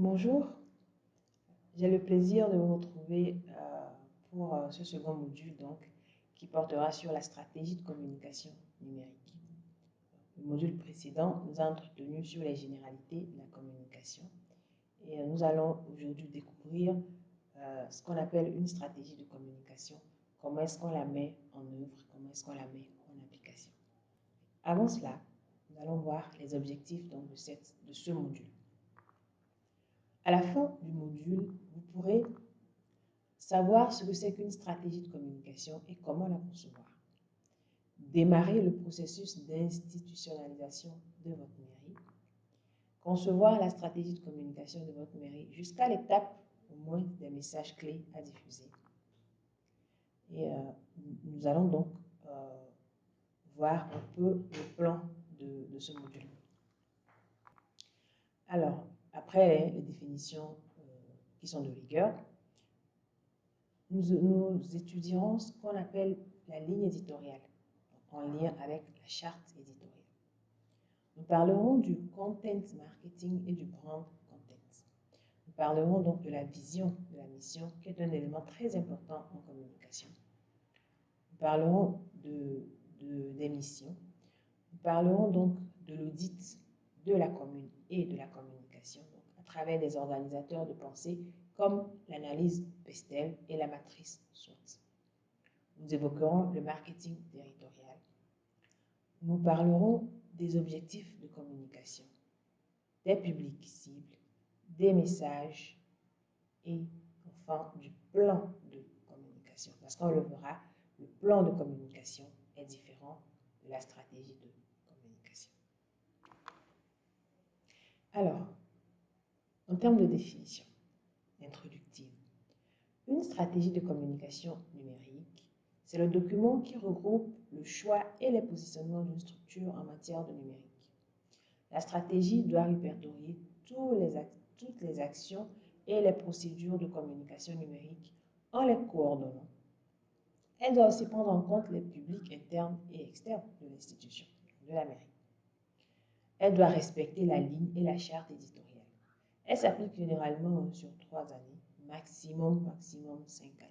Bonjour, j'ai le plaisir de vous retrouver pour ce second module qui portera sur la stratégie de communication numérique. Le module précédent nous a entretenu sur les généralités de la communication et nous allons aujourd'hui découvrir ce qu'on appelle une stratégie de communication, comment est-ce qu'on la met en œuvre, comment est-ce qu'on la met en application. Avant cela, nous allons voir les objectifs de ce module. À la fin du module, vous pourrez savoir ce que c'est qu'une stratégie de communication et comment la concevoir. Démarrer le processus d'institutionnalisation de votre mairie. Concevoir la stratégie de communication de votre mairie jusqu'à l'étape au moins des messages clés à diffuser. Et nous allons donc voir un peu le plan de ce module. Alors, après les définitions qui sont de rigueur, nous étudierons ce qu'on appelle la ligne éditoriale, en lien avec la charte éditoriale. Nous parlerons du content marketing et du brand content. Nous parlerons donc de la vision de la mission, qui est un élément très important en communication. Nous parlerons des missions. Nous parlerons donc de l'audit de la commune et de la communication, donc à travers des organisateurs de pensée comme l'analyse Pestel et la matrice SWOT. Nous évoquerons le marketing territorial. Nous parlerons des objectifs de communication, des publics cibles, des messages et enfin du plan de communication. Parce qu'on le verra, le plan de communication est différent de la stratégie de communication. Alors, en termes de définition introductive, une stratégie de communication numérique, c'est le document qui regroupe le choix et les positionnements d'une structure en matière de numérique. La stratégie doit répertorier toutes les actions et les procédures de communication numérique en les coordonnant. Elle doit aussi prendre en compte les publics internes et externes de l'institution, de la mairie. Elle doit respecter la ligne et la charte éditoriale. Elle s'applique généralement sur 3 années, maximum 5 années,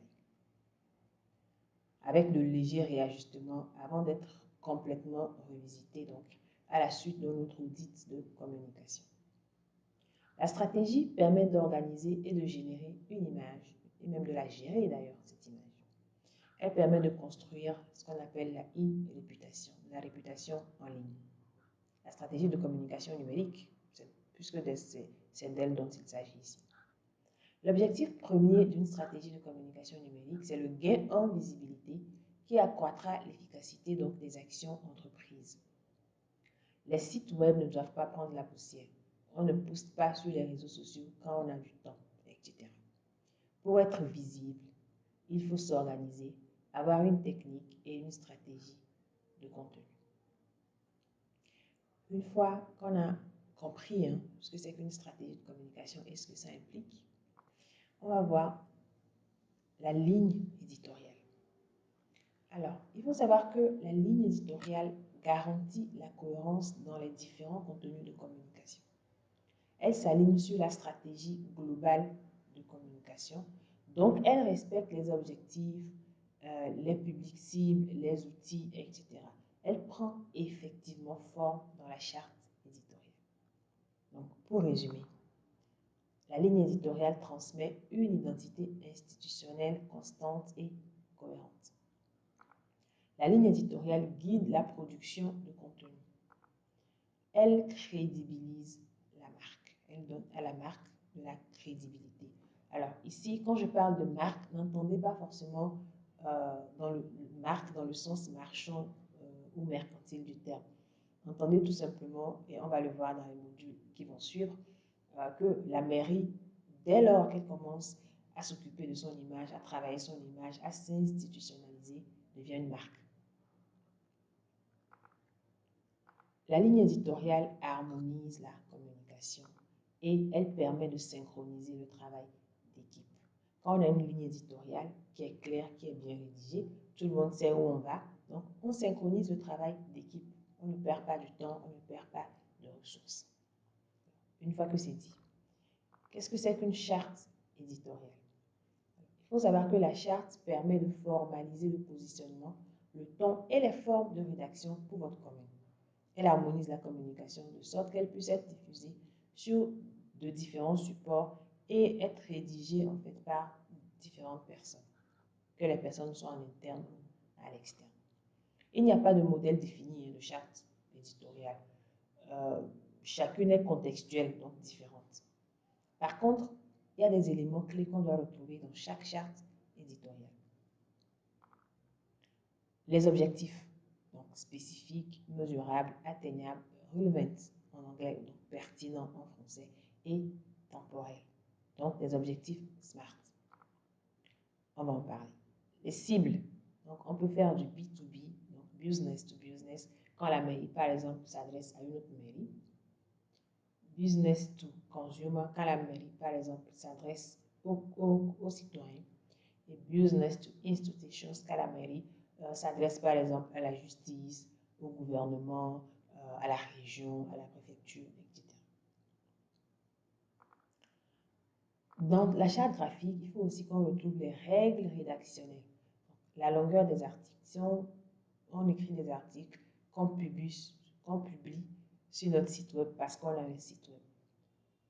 avec de légers réajustements avant d'être complètement revisitée, donc à la suite de notre audit de communication. La stratégie permet d'organiser et de générer une image, et même de la gérer d'ailleurs, cette image. Elle permet de construire ce qu'on appelle la e-réputation, la réputation en ligne. La stratégie de communication numérique, puisque c'est d'elle dont il s'agit ici. L'objectif premier d'une stratégie de communication numérique, c'est le gain en visibilité qui accroîtra l'efficacité des actions entreprises. Les sites web ne doivent pas prendre la poussière. On ne poste pas sur les réseaux sociaux quand on a du temps, etc. Pour être visible, il faut s'organiser, avoir une technique et une stratégie de contenu. Une fois qu'on a compris ce que c'est qu'une stratégie de communication et ce que ça implique, on va voir la ligne éditoriale. Alors, il faut savoir que la ligne éditoriale garantit la cohérence dans les différents contenus de communication. Elle s'aligne sur la stratégie globale de communication. Donc, elle respecte les objectifs, les publics cibles, les outils, etc. Elle prend effectivement forme dans la charte éditoriale. Donc, pour résumer, la ligne éditoriale transmet une identité institutionnelle constante et cohérente. La ligne éditoriale guide la production de contenu. Elle crédibilise la marque. Elle donne à la marque de la crédibilité. Alors ici, quand je parle de marque, n'entendez pas forcément marque dans le sens marchand ou mercantile du terme. Entendez tout simplement, et on va le voir dans les modules qui vont suivre, que la mairie, dès lors qu'elle commence à s'occuper de son image, à travailler son image, à s'institutionnaliser, devient une marque. La ligne éditoriale harmonise la communication et elle permet de synchroniser le travail d'équipe. Quand on a une ligne éditoriale qui est claire, qui est bien rédigée, tout le monde sait où on va, donc on synchronise le travail d'équipe. On ne perd pas du temps, on ne perd pas de ressources. Une fois que c'est dit, Qu'est-ce que c'est qu'une charte éditoriale? Il faut savoir que la charte permet de formaliser le positionnement, le ton et les formes de rédaction pour votre commune. Elle harmonise la communication de sorte qu'elle puisse être diffusée sur de différents supports et être rédigée en fait par différentes personnes, que les personnes soient en interne ou à l'externe. Il n'y a pas de modèle défini de charte éditoriale. Chacune est contextuelle, donc différente. Par contre, il y a des éléments clés qu'on doit retrouver dans chaque charte éditoriale. Les objectifs, donc spécifiques, mesurables, atteignables, relevant en anglais, donc pertinent en français, et temporels. Donc des objectifs SMART. On va en parler. Les cibles, donc on peut faire du B2B, donc business to business, quand la mairie, par exemple, s'adresse à une autre mairie. Business to consumer, quand la mairie, par exemple, s'adresse aux citoyens. Et business to institutions, quand la mairie s'adresse, par exemple, à la justice, au gouvernement, à la région, à la préfecture, etc. Dans la charte graphique, il faut aussi qu'on retrouve les règles rédactionnelles. La longueur des articles. Si on écrit des articles qu'on publie sur notre site web parce qu'on a un site web.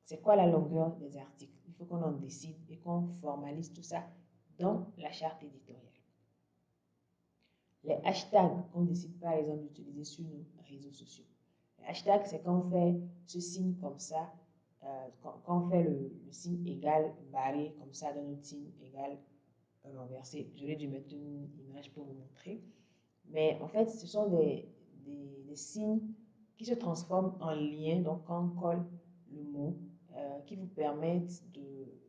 C'est quoi la longueur des articles? Il faut qu'on en décide et qu'on formalise tout ça dans la charte éditoriale. Les hashtags qu'on décide par exemple d'utiliser sur nos réseaux sociaux. Les hashtags, c'est quand on fait ce signe comme ça, quand on fait le signe égal barré comme ça dans notre signe égal renversé. J'aurais dû mettre une image pour vous montrer. Mais en fait, ce sont des signes qui se transforment en lien. Donc, quand on colle le mot, qui vous permettent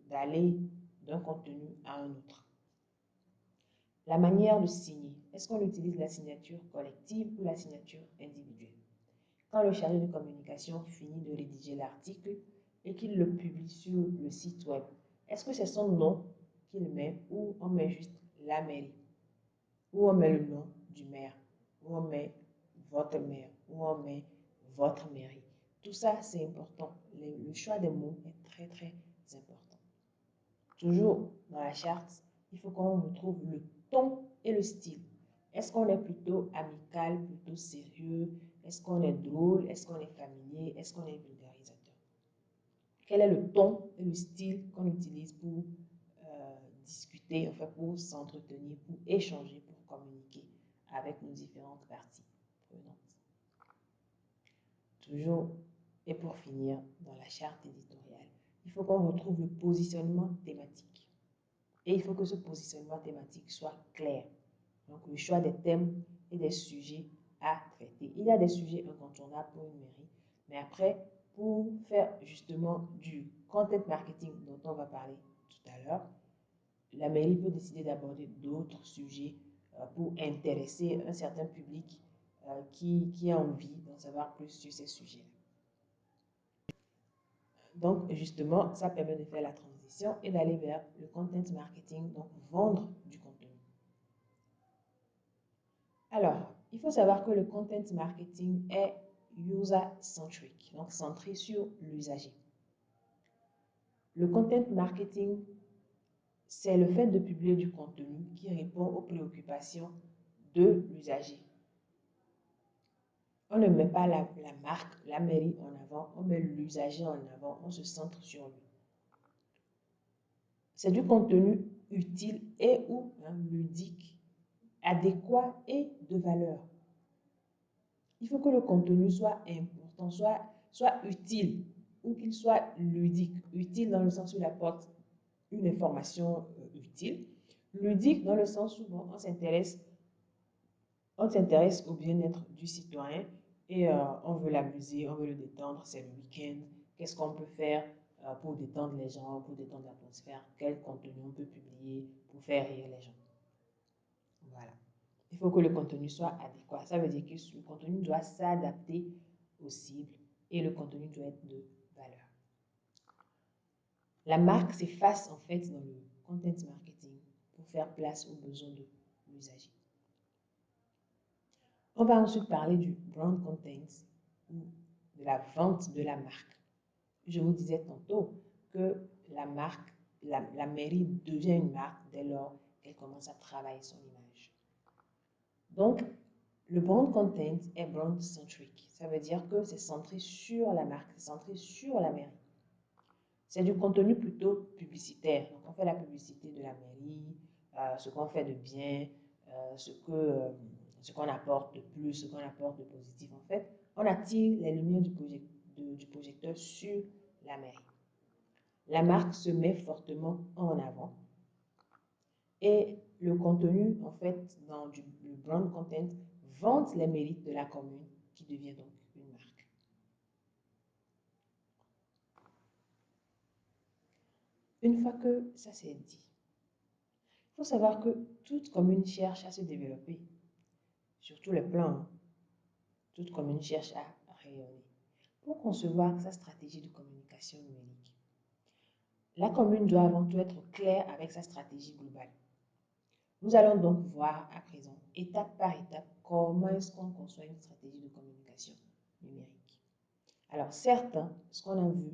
d'aller d'un contenu à un autre. La manière de signer. Est-ce qu'on utilise la signature collective ou la signature individuelle? Quand le chargé de communication finit de rédiger l'article et qu'il le publie sur le site web, est-ce que c'est son nom qu'il met ou on met juste la mairie? Ou on met le nom du maire? Ou on met votre maire? Ou on met votre mairie? Tout ça, c'est important. Le choix des mots est très, très important. Toujours dans la charte, il faut qu'on retrouve le ton et le style. Est-ce qu'on est plutôt amical, plutôt sérieux? Est-ce qu'on est drôle? Est-ce qu'on est familier? Est-ce qu'on est vulgarisateur? Quel est le ton et le style qu'on utilise pour discuter, enfin pour s'entretenir, pour échanger, pour communiquer avec nos différentes parties prenantes? Toujours, et pour finir, dans la charte éditoriale, il faut qu'on retrouve le positionnement thématique. Et il faut que ce positionnement thématique soit clair. Donc, le choix des thèmes et des sujets à traiter. Il y a des sujets incontournables pour une mairie, mais après, pour faire justement du content marketing dont on va parler tout à l'heure, la mairie peut décider d'aborder d'autres sujets pour intéresser un certain public qui a envie d'en savoir plus sur ces sujets. Donc, justement, ça permet de faire la transition et d'aller vers le content marketing, donc vendre du contenu. Alors, il faut savoir que le content marketing est user-centric, donc centré sur l'usager. Le content marketing, c'est le fait de publier du contenu qui répond aux préoccupations de l'usager. On ne met pas la marque, la mairie en avant, on met l'usager en avant, on se centre sur lui. C'est du contenu utile et ou ludique, adéquat et de valeur. Il faut que le contenu soit important, soit utile ou qu'il soit ludique. Utile dans le sens où il apporte une information utile. Ludique dans le sens où bon, on s'intéresse au bien-être du citoyen et on veut l'amuser, on veut le détendre, c'est le week-end. Qu'est-ce qu'on peut faire pour détendre les gens, pour détendre l'atmosphère? Quel contenu on peut publier pour faire rire les gens? Voilà. Il faut que le contenu soit adéquat. Ça veut dire que le contenu doit s'adapter aux cibles et le contenu doit être de valeur. La marque s'efface en fait dans le content marketing pour faire place aux besoins de l'usager. On va ensuite parler du brand content ou de la vente de la marque. Je vous disais tantôt, que la marque, la mairie devient une marque dès lors qu'elle commence à travailler son image. Donc, le brand content est brand centric. Ça veut dire que c'est centré sur la marque, c'est centré sur la mairie. C'est du contenu plutôt publicitaire. Donc, on fait la publicité de la mairie, ce qu'on fait de bien, ce qu'on apporte de plus, ce qu'on apporte de positif. En fait, on attire les lumières du projecteur sur la mairie. La marque se met fortement en avant et le contenu, en fait, dans le brand content, vante les mérites de la commune qui devient donc une marque. Une fois que ça c'est dit, il faut savoir que toute commune cherche à se développer, sur tous les plans. Toute commune cherche à rayonner. Pour concevoir sa stratégie de communication numérique, la commune doit avant tout être claire avec sa stratégie globale. Nous allons donc voir à présent, étape par étape, comment est-ce qu'on conçoit une stratégie de communication numérique. Alors certes, ce qu'on a vu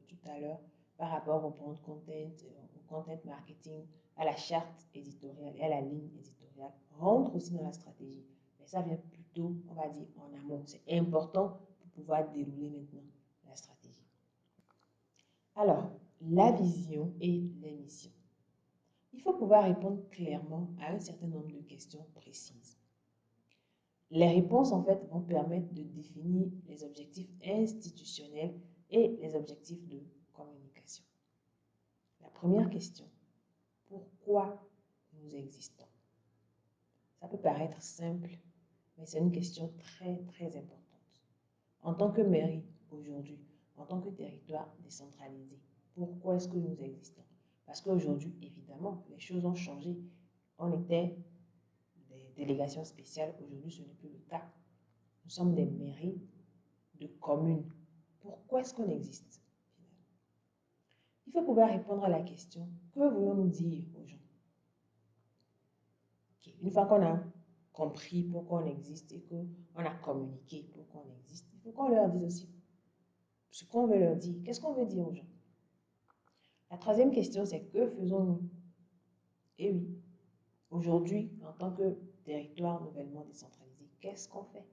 tout à l'heure par rapport au brand content, au content marketing, à la charte éditoriale et à la ligne éditoriale, rentre aussi dans la stratégie. Mais ça vient plutôt, on va dire, en amont. C'est important pour pouvoir dérouler maintenant la stratégie. Alors, la vision et les missions. Il faut pouvoir répondre clairement à un certain nombre de questions précises. Les réponses, en fait, vont permettre de définir les objectifs institutionnels et les objectifs de communication. La première question, pourquoi nous existons? Ça peut paraître simple, mais c'est une question très, très importante. En tant que mairie, aujourd'hui, en tant que territoire décentralisé, pourquoi est-ce que nous existons? Parce qu'aujourd'hui, évidemment, les choses ont changé. On était des délégations spéciales, aujourd'hui, ce n'est plus le cas. Nous sommes des mairies de communes. Pourquoi est-ce qu'on existe? Il faut pouvoir répondre à la question, que voulons-nous dire aux gens? Okay. Une fois qu'on a compris pourquoi on existe et qu'on a communiqué pourquoi on existe, il faut qu'on leur dise aussi ce qu'on veut leur dire. Qu'est-ce qu'on veut dire aux gens? La troisième question, c'est que faisons-nous? Et oui, aujourd'hui, en tant que territoire nouvellement décentralisé, qu'est-ce qu'on fait?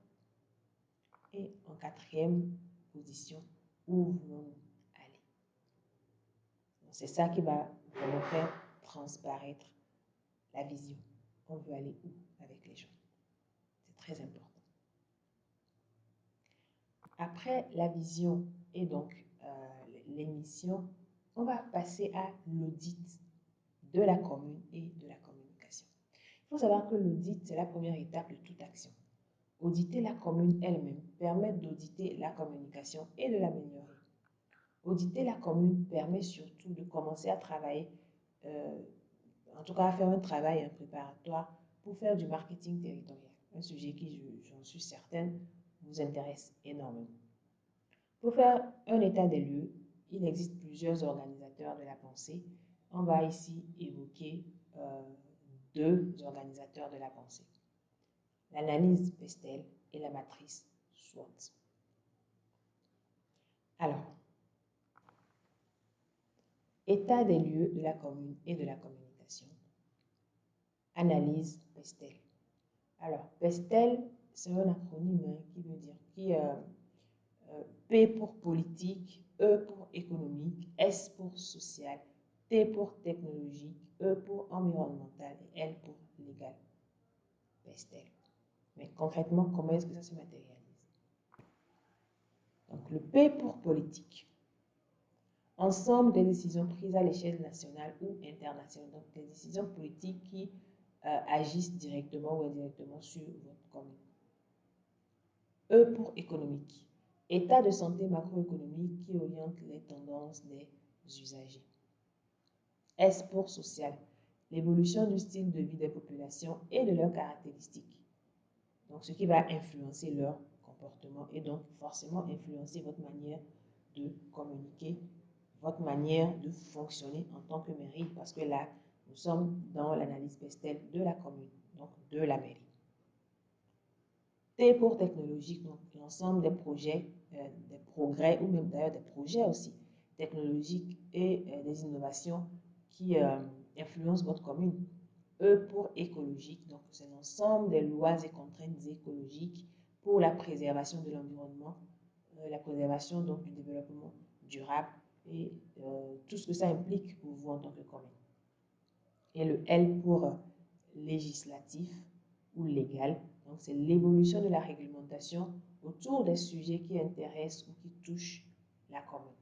Et en quatrième position, où voulons-nous aller? C'est ça qui va vraiment faire transparaître la vision. On veut aller où avec les gens? C'est très important. Après la vision et donc les missions, on va passer à l'audit de la commune et de la communication. Il faut savoir que l'audit, c'est la première étape de toute action. Auditer la commune elle-même permet d'auditer la communication et de l'améliorer. Auditer la commune permet surtout de commencer à travailler, en tout cas à faire un travail préparatoire pour faire du marketing territorial. Un sujet qui, j'en suis certaine, vous intéresse énormément. Pour faire un état des lieux, il existe plusieurs organisateurs de la pensée. On va ici évoquer deux organisateurs de la pensée. L'analyse Pestel et la matrice SWOT. Alors, état des lieux de la commune et de la communication. Analyse Pestel. Alors, Pestel, c'est un acronyme qui veut dire P pour politique, E pour économique, S pour social, T pour technologique, E pour environnemental et L pour légal. Pestel. Mais concrètement, comment est-ce que ça se matérialise? Donc, le P pour politique. Ensemble des décisions prises à l'échelle nationale ou internationale. Donc, des décisions politiques qui agissent directement ou indirectement sur votre commune. E pour économique. État de santé macroéconomique qui oriente les tendances des usagers. S pour social. L'évolution du style de vie des populations et de leurs caractéristiques. Donc, ce qui va influencer leur comportement et donc forcément influencer votre manière de communiquer, votre manière de fonctionner en tant que mairie, parce que là, nous sommes dans l'analyse Pestel de la commune, donc de la mairie. T pour technologique, donc l'ensemble des projets, des progrès ou même d'ailleurs des projets aussi technologiques et des innovations qui influencent votre commune. E pour écologique, donc c'est l'ensemble des lois et contraintes écologiques pour la préservation de l'environnement, la préservation donc du développement durable et tout ce que ça implique pour vous en tant que commune. Et le L pour législatif ou légal, donc c'est l'évolution de la réglementation autour des sujets qui intéressent ou qui touchent la commune.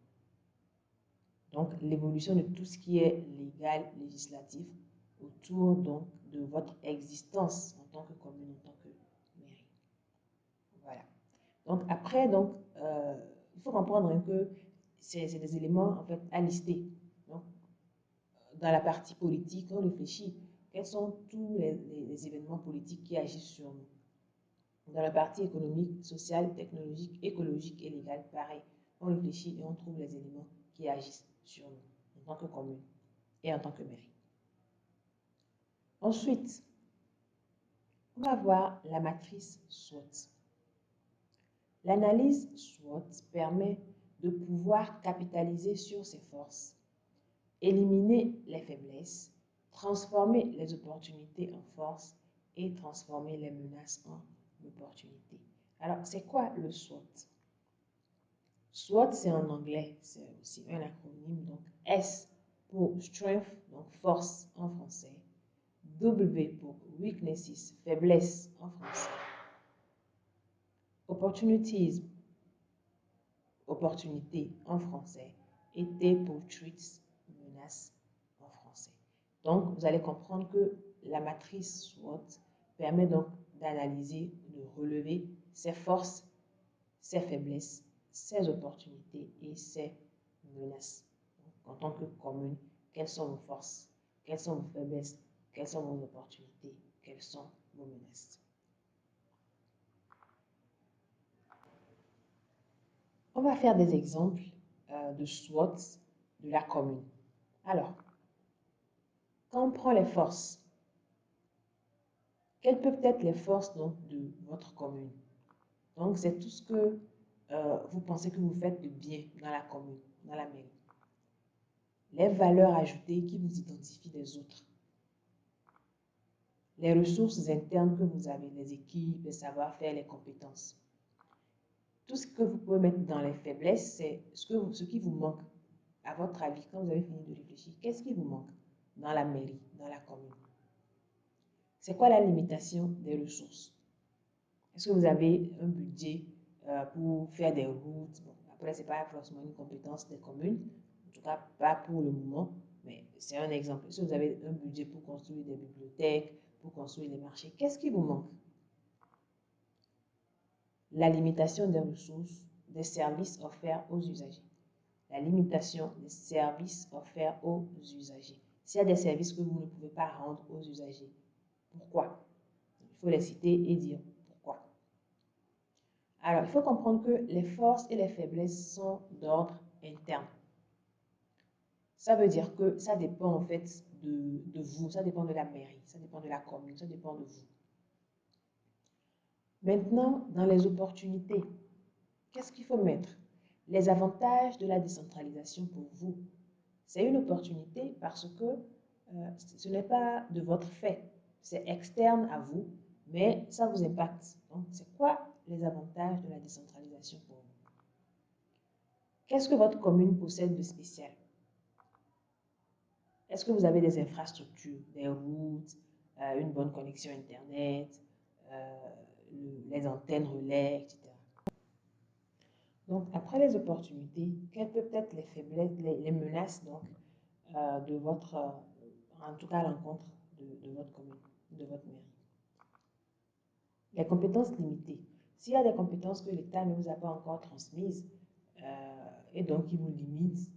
Donc l'évolution de tout ce qui est légal, législatif, autour donc de votre existence en tant que commune, en tant que mairie. Voilà. Donc après, donc, il faut comprendre que c'est des éléments en fait à lister. Donc, dans la partie politique, on réfléchit quels sont tous les événements politiques qui agissent sur nous. Dans la partie économique, sociale, technologique, écologique et légale, pareil. On réfléchit et on trouve les éléments qui agissent sur nous en tant que commune et en tant que mairie. Ensuite, on va voir la matrice SWOT. L'analyse SWOT permet de pouvoir capitaliser sur ses forces, éliminer les faiblesses, transformer les opportunités en force et transformer les menaces en opportunités. Alors, c'est quoi le SWOT? SWOT, c'est en anglais, c'est aussi un acronyme. Donc, S pour Strength, donc force en français. W pour Weaknesses, faiblesse en français. Opportunities, opportunité en français. Et T pour Threats, menace en français. Donc, vous allez comprendre que la matrice SWOT permet donc d'analyser, de relever ses forces, ses faiblesses, ses opportunités et ses menaces. Donc, en tant que commune, quelles sont vos forces, quelles sont vos faiblesses, quelles sont vos opportunités, quelles sont vos menaces. On va faire des exemples de SWOT de la commune. Alors, quand on prend les forces, quelles peuvent être les forces donc, de votre commune? Donc, c'est tout ce que vous pensez que vous faites de bien dans la commune, dans la mairie. Les valeurs ajoutées qui vous identifient des autres. Les ressources internes que vous avez, les équipes, les savoir-faire, les compétences. Tout ce que vous pouvez mettre dans les faiblesses, c'est ce qui vous manque. À votre avis, quand vous avez fini de réfléchir, qu'est-ce qui vous manque dans la mairie, dans la commune? C'est quoi la limitation des ressources? Est-ce que vous avez un budget pour faire des routes? Bon, après, ce n'est pas forcément une compétence des communes, en tout cas pas pour le moment, mais c'est un exemple. Est-ce que vous avez un budget pour construire des bibliothèques, pour construire des marchés? Qu'est-ce qui vous manque? La limitation des ressources, des services offerts aux usagers. La limitation des services offerts aux usagers. S'il y a des services que vous ne pouvez pas rendre aux usagers, pourquoi? Il faut les citer et dire pourquoi. Alors, il faut comprendre que les forces et les faiblesses sont d'ordre interne. Ça veut dire que ça dépend en fait de vous, ça dépend de la mairie, ça dépend de la commune, ça dépend de vous. Maintenant, dans les opportunités, qu'est-ce qu'il faut mettre? Les avantages de la décentralisation pour vous. C'est une opportunité parce que ce n'est pas de votre fait, c'est externe à vous, mais ça vous impacte. Donc, c'est quoi les avantages de la décentralisation pour vous? Qu'est-ce que votre commune possède de spécial? Est-ce que vous avez des infrastructures, des routes, une bonne connexion Internet, les antennes relais, etc. Donc, après les opportunités, quelles peuvent être les faiblesses, les menaces donc, de votre, en tout cas à l'encontre de votre commune, de votre mairie? Les compétences limitées. S'il y a des compétences que l'État ne vous a pas encore transmises et donc qui vous limitent,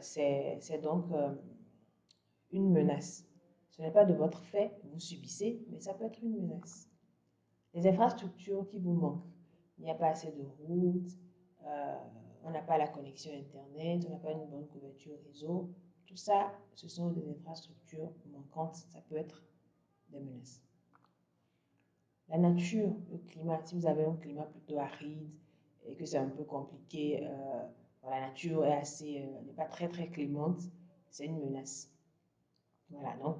c'est donc une menace. Ce n'est pas de votre fait, vous subissez, mais ça peut être une menace. Les infrastructures qui vous manquent. Il n'y a pas assez de routes, on n'a pas la connexion Internet, on n'a pas une bonne couverture réseau. Tout ça, ce sont des infrastructures manquantes, ça peut être des menaces. La nature, le climat, si vous avez un climat plutôt aride et que c'est un peu compliqué, la nature est assez, n'est pas très très clémente, c'est une menace. Voilà, donc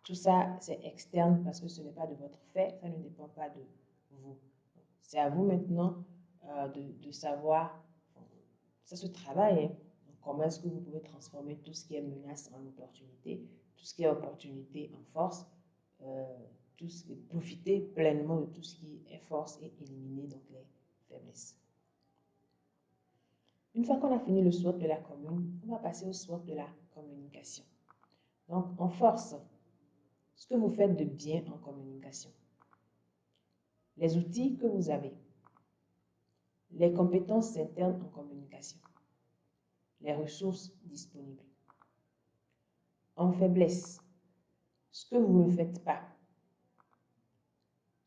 tout ça, c'est externe parce que ce n'est pas de votre fait, ça ne dépend pas de vous. C'est à vous maintenant de savoir, ça se travaille, hein. Donc, comment est-ce que vous pouvez transformer tout ce qui est menace en opportunité, tout ce qui est opportunité en force, euh, profiter pleinement de tout ce qui est force et éliminer donc les faiblesses. Une fois qu'on a fini le SWOT de la commune, on va passer au SWOT de la communication. Donc, en force, ce que vous faites de bien en communication, les outils que vous avez, les compétences internes en communication, les ressources disponibles. En faiblesse, ce que vous ne faites pas,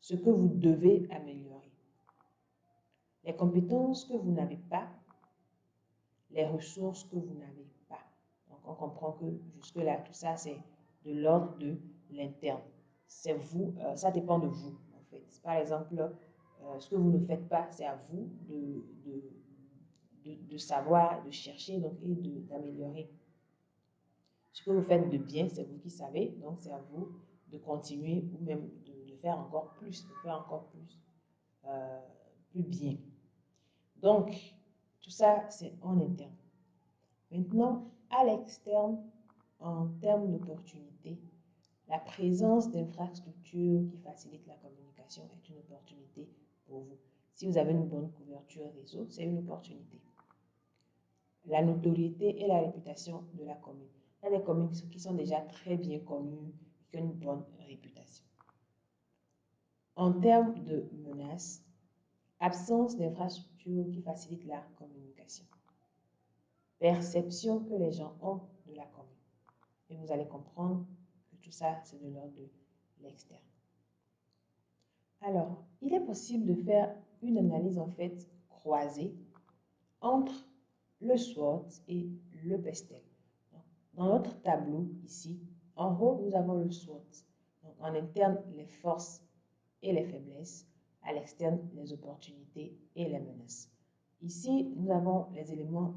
ce que vous devez améliorer, les compétences que vous n'avez pas, les ressources que vous n'avez pas. Donc, on comprend que jusque-là, tout ça, c'est de l'ordre de l'interne. C'est vous, ça dépend de vous, en fait. Par exemple, ce que vous ne faites pas, c'est à vous de savoir, de chercher donc, et d'améliorer. Ce que vous faites de bien, c'est vous qui savez, donc c'est à vous de continuer ou même de faire encore plus, de faire encore plus bien. Donc, tout ça, c'est en interne. Maintenant, à l'externe, en termes d'opportunités, la présence d'infrastructures qui facilitent la communication est une opportunité pour vous. Si vous avez une bonne couverture réseau, c'est une opportunité. La notoriété et la réputation de la commune. Il y a des communes qui sont déjà très bien connues, qui ont une bonne réputation. En termes de menaces, absence d'infrastructures qui facilitent la communication. Perception que les gens ont de la commune. Et vous allez comprendre que tout ça, c'est de l'ordre de l'externe. Alors, il est possible de faire une analyse en fait croisée entre le SWOT et le PESTEL. Dans notre tableau ici, en haut, nous avons le SWOT. Donc, en interne, les forces et les faiblesses. À l'externe, les opportunités et les menaces. Ici, nous avons les éléments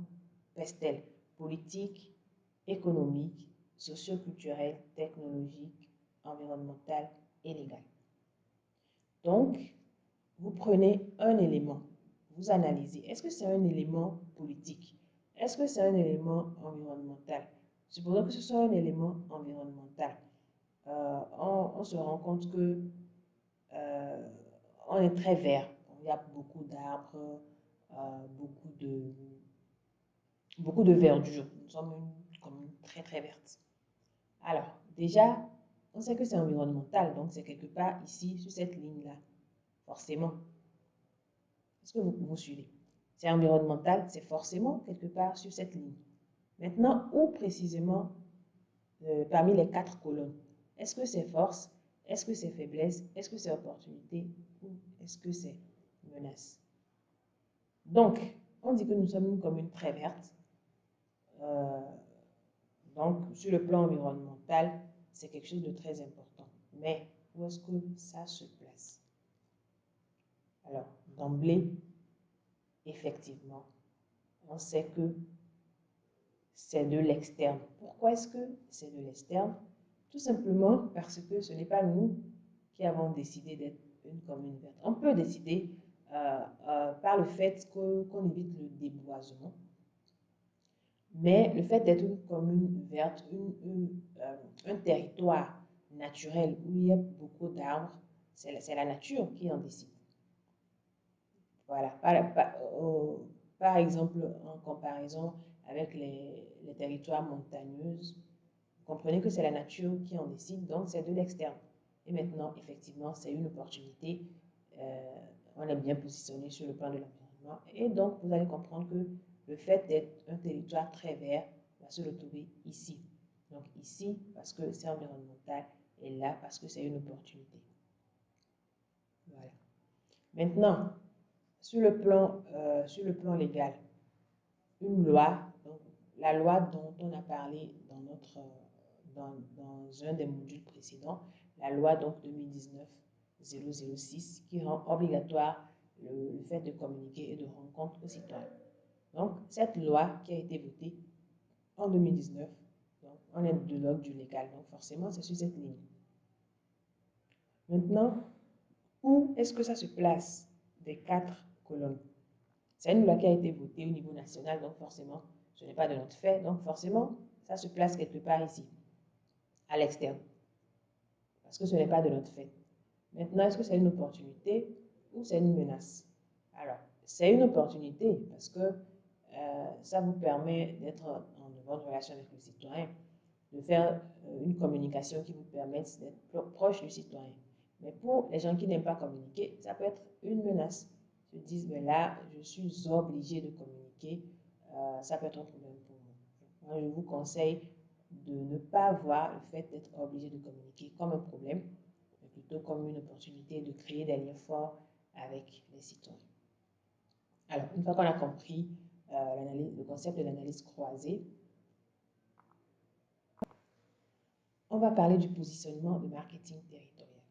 PESTEL, politique, économique, socio-culturel, technologique, environnemental et légal. Donc, vous prenez un élément, vous analysez. Est-ce que c'est un élément politique? Est-ce que c'est un élément environnemental? Supposons que ce soit un élément environnemental. On se rend compte que on est très vert. Il y a beaucoup d'arbres, beaucoup de verdure. Nous sommes une commune très très verte. Alors, déjà, on sait que c'est environnemental, donc c'est quelque part ici, sur cette ligne-là, forcément. Est-ce que vous suivez? C'est environnemental, c'est forcément quelque part sur cette ligne. Maintenant, où précisément parmi les 4 colonnes? Est-ce que c'est force? Est-ce que c'est faiblesse? Est-ce que c'est opportunité? Ou est-ce que c'est menace? Donc, on dit que nous sommes une commune très verte. Donc, sur le plan environnemental, c'est quelque chose de très important. Mais où est-ce que ça se place? Alors, d'emblée, effectivement, on sait que c'est de l'externe. Pourquoi est-ce que c'est de l'externe? Tout simplement parce que ce n'est pas nous qui avons décidé d'être une commune verte. On peut décider par le fait qu'on évite le déboisement. Mais le fait d'être une commune verte, un territoire naturel où il y a beaucoup d'arbres, c'est la nature qui en décide. Voilà. Par exemple, en comparaison avec les territoires montagneux, vous comprenez que c'est la nature qui en décide, donc c'est de l'externe. Et maintenant, effectivement, c'est une opportunité. On est bien positionné sur le plan de l'environnement. Et donc, vous allez comprendre que le fait d'être un territoire très vert va se retrouver ici. Donc ici, parce que c'est environnemental, et là, parce que c'est une opportunité. Voilà. Maintenant, sur le plan légal, une loi, donc la loi dont on a parlé dans un des modules précédents, la loi donc 2019-006 qui rend obligatoire le fait de communiquer et de rendre compte aux citoyens. Donc, cette loi qui a été votée en 2019, donc on est de l'ordre du légal, donc forcément, c'est sur cette ligne. Maintenant, où est-ce que ça se place des 4 colonnes? C'est une loi qui a été votée au niveau national, donc forcément, ce n'est pas de notre fait, donc forcément, ça se place quelque part ici, à l'externe, parce que ce n'est pas de notre fait. Maintenant, est-ce que c'est une opportunité ou c'est une menace? Alors, c'est une opportunité parce que ça vous permet d'être en bonne relation avec le citoyen, de faire une communication qui vous permette d'être proche du citoyen. Mais pour les gens qui n'aiment pas communiquer, ça peut être une menace. Ils se disent, ben là, je suis obligé de communiquer, ça peut être un problème pour moi. Moi, je vous conseille de ne pas voir le fait d'être obligé de communiquer comme un problème, mais plutôt comme une opportunité de créer des liens forts avec les citoyens. Alors, une fois qu'on a compris le concept de l'analyse croisée, on va parler du positionnement de marketing territorial.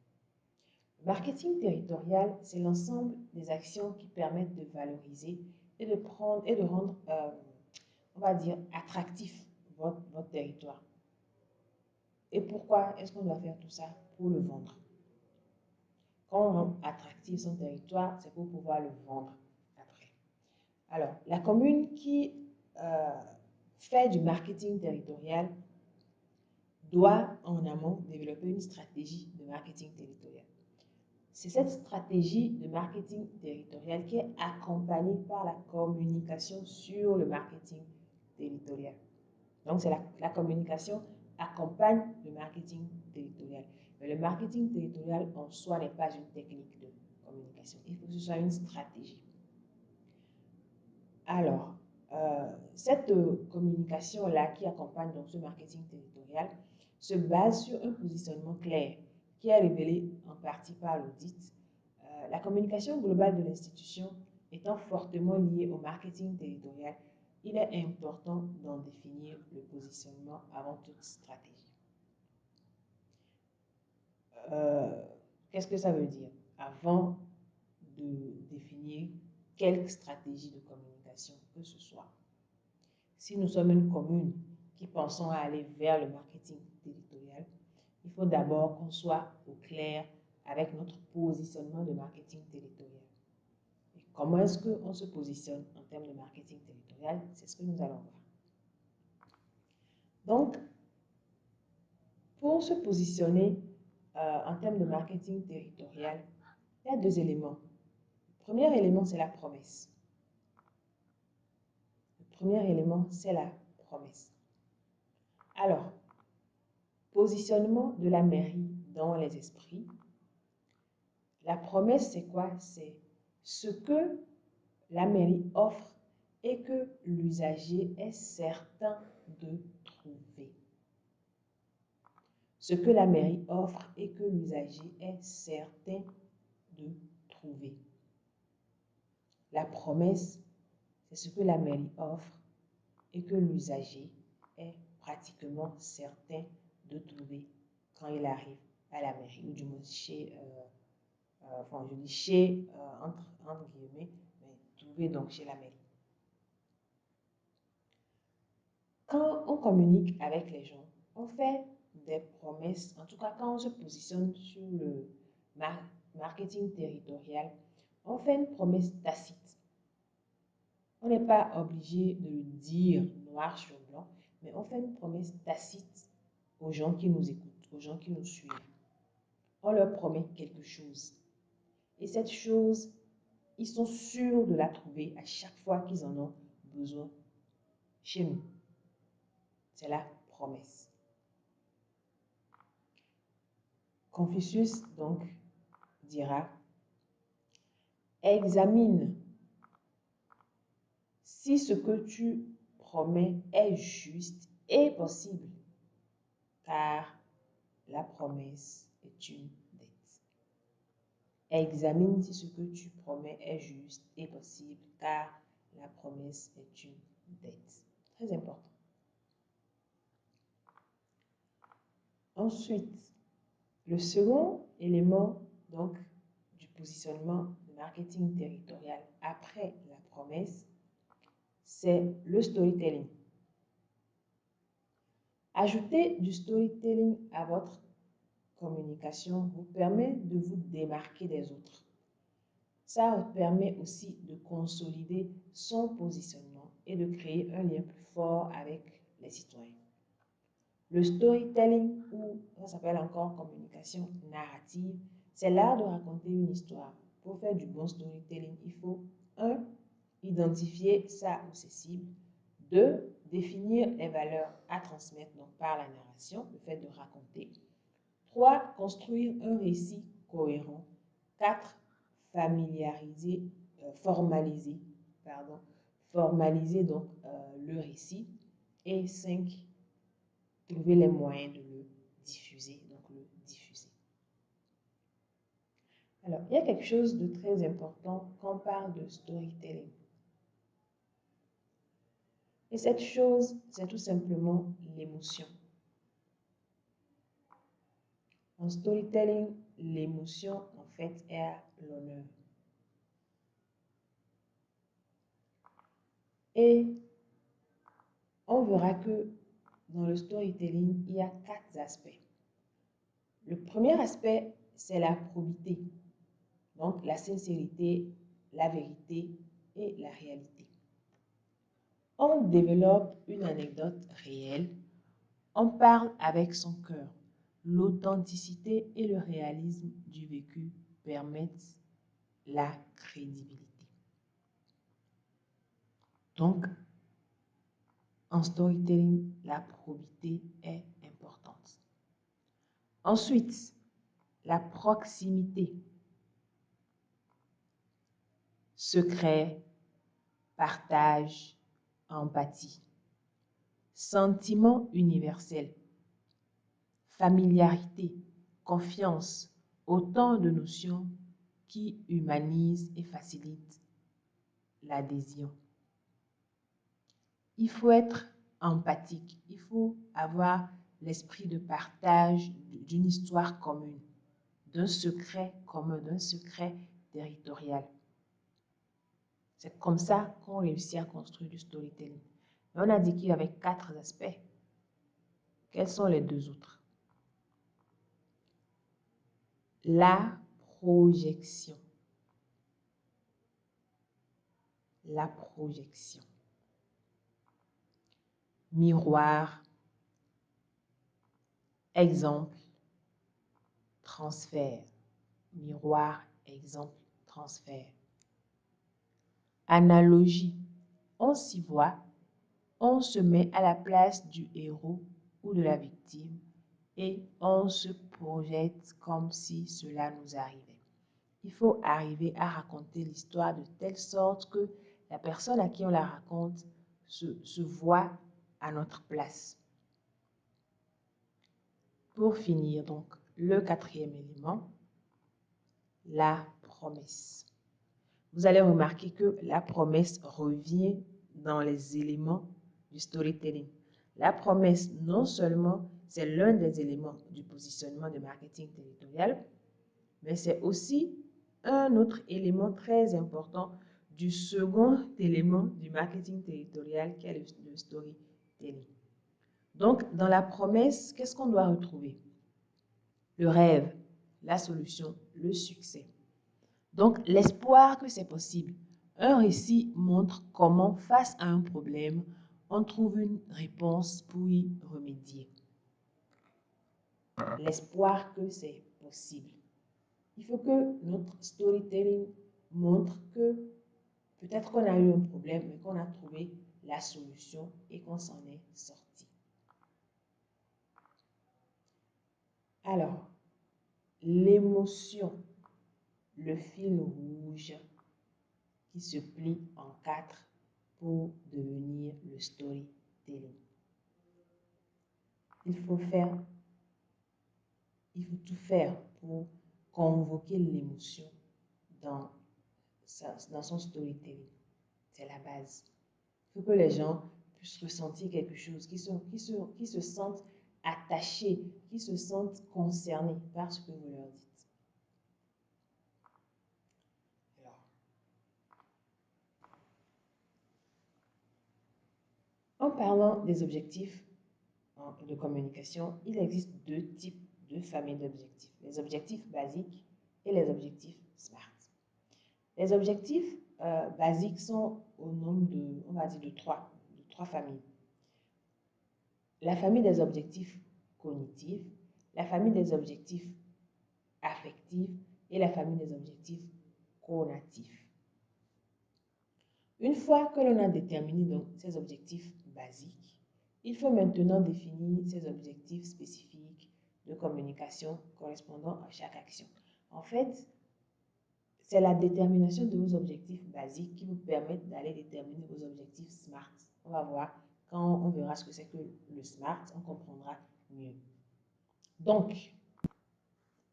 Le marketing territorial, c'est l'ensemble des actions qui permettent de valoriser et de rendre, on va dire, attractif votre territoire. Et pourquoi est-ce qu'on doit faire tout ça? Pour le vendre. Quand on rend attractif son territoire, c'est pour pouvoir le vendre après. Alors, la commune qui fait du marketing territorial doit en amont développer une stratégie de marketing territorial. C'est cette stratégie de marketing territorial qui est accompagnée par la communication sur le marketing territorial. Donc, c'est la communication accompagne le marketing territorial. Mais le marketing territorial en soi n'est pas une technique de communication. Il faut que ce soit une stratégie. Alors, cette communication-là qui accompagne donc ce marketing territorial se base sur un positionnement clair qui est révélé en partie par l'audit. La communication globale de l'institution étant fortement liée au marketing territorial, il est important d'en définir le positionnement avant toute stratégie. Qu'est-ce que ça veut dire? Avant de définir quelque stratégie de communication que ce soit. Si nous sommes une commune qui pensons à aller vers le marketing territorial, il faut d'abord qu'on soit au clair avec notre positionnement de marketing territorial. Et comment est-ce qu'on se positionne en termes de marketing territorial? C'est ce que nous allons voir. Donc, pour se positionner en termes de marketing territorial, il y a 2 éléments. Le premier élément, c'est la promesse. Le premier élément, c'est la promesse. Alors, positionnement de la mairie dans les esprits. La promesse, c'est quoi? C'est ce que la mairie offre et que l'usager est certain de trouver. Ce que la mairie offre et que l'usager est certain de trouver. La promesse, c'est ce que la mairie offre et que l'usager est pratiquement certain de trouver quand il arrive à la mairie, ou du moins chez, enfin je dis chez, entre guillemets, mais trouver donc chez la mairie. Quand on communique avec les gens, on fait des promesses, en tout cas quand on se positionne sur le marketing territorial, on fait une promesse tacite. On n'est pas obligé de le dire noir sur blanc, mais on fait une promesse tacite aux gens qui nous écoutent, aux gens qui nous suivent. On leur promet quelque chose. Et cette chose, ils sont sûrs de la trouver à chaque fois qu'ils en ont besoin chez nous. C'est la promesse. Confucius, donc, dira, examine si ce que tu promets est juste et possible, car la promesse est une dette. Examine si ce que tu promets est juste et possible, car la promesse est une dette. Très important. Ensuite, le second élément donc, du positionnement de marketing territorial après la promesse, c'est le storytelling. Ajouter du storytelling à votre communication vous permet de vous démarquer des autres. Ça vous permet aussi de consolider son positionnement et de créer un lien plus fort avec les citoyens. Le storytelling, ou ça s'appelle encore communication narrative, c'est l'art de raconter une histoire. Pour faire du bon storytelling, il faut 1. Identifier sa ou ses cibles. 2. Définir les valeurs à transmettre donc par la narration, le fait de raconter. 3. Construire un récit cohérent. 4. Formaliser donc le récit. Et 5. Trouver les moyens de le diffuser, Alors, il y a quelque chose de très important quand on parle de storytelling. Et cette chose, c'est tout simplement l'émotion. En storytelling, l'émotion, en fait, est à l'honneur. Et on verra que dans le storytelling, il y a 4 aspects. Le premier aspect, c'est la probité. Donc, la sincérité, la vérité et la réalité. On développe une anecdote réelle. On parle avec son cœur. L'authenticité et le réalisme du vécu permettent la crédibilité. Donc, en storytelling, la probité est importante. Ensuite, la proximité. Secret, partage, empathie. Sentiment universel. Familiarité, confiance, autant de notions qui humanisent et facilitent l'adhésion. Il faut être empathique, il faut avoir l'esprit de partage d'une histoire commune, d'un secret commun, d'un secret territorial. C'est comme ça qu'on réussit à construire du storytelling. Et on a dit qu'il y avait 4 aspects. Quels sont les 2 autres? La projection. La projection. Miroir, exemple, transfert. Miroir, exemple, transfert. Analogie. On s'y voit, on se met à la place du héros ou de la victime et on se projette comme si cela nous arrivait. Il faut arriver à raconter l'histoire de telle sorte que la personne à qui on la raconte se voit à notre place. Pour finir, donc, le 4e élément, la promesse. Vous allez remarquer que la promesse revient dans les éléments du storytelling. La promesse, non seulement c'est l'un des éléments du positionnement de marketing territorial, mais c'est aussi un autre élément très important du second élément du marketing territorial qui est le storytelling. Donc, dans la promesse, qu'est-ce qu'on doit retrouver? Le rêve, la solution, le succès. Donc, l'espoir que c'est possible. Un récit montre comment, face à un problème, on trouve une réponse pour y remédier. L'espoir que c'est possible. Il faut que notre storytelling montre que peut-être qu'on a eu un problème, mais qu'on a trouvé la solution et qu'on s'en est sorti. Alors, l'émotion, le fil rouge qui se plie en 4 pour devenir le storytelling. Il faut tout faire pour convoquer l'émotion dans son storytelling. C'est la base. Il faut que les gens puissent ressentir quelque chose, qui se sentent attachés, qui se sentent concernés par ce que vous leur dites. Alors, En parlant des objectifs de communication, il existe deux familles d'objectifs. Les objectifs basiques et les objectifs SMART. Les objectifs basiques sont au nombre de, on va dire, de trois familles. La famille des objectifs cognitifs, la famille des objectifs affectifs et la famille des objectifs conatifs. Une fois que l'on a déterminé donc ces objectifs basiques, il faut maintenant définir ces objectifs spécifiques de communication correspondant à chaque action. En fait, c'est la détermination de vos objectifs basiques qui vous permettent d'aller déterminer vos objectifs SMART. On va voir, quand on verra ce que c'est que le SMART, on comprendra mieux. Donc,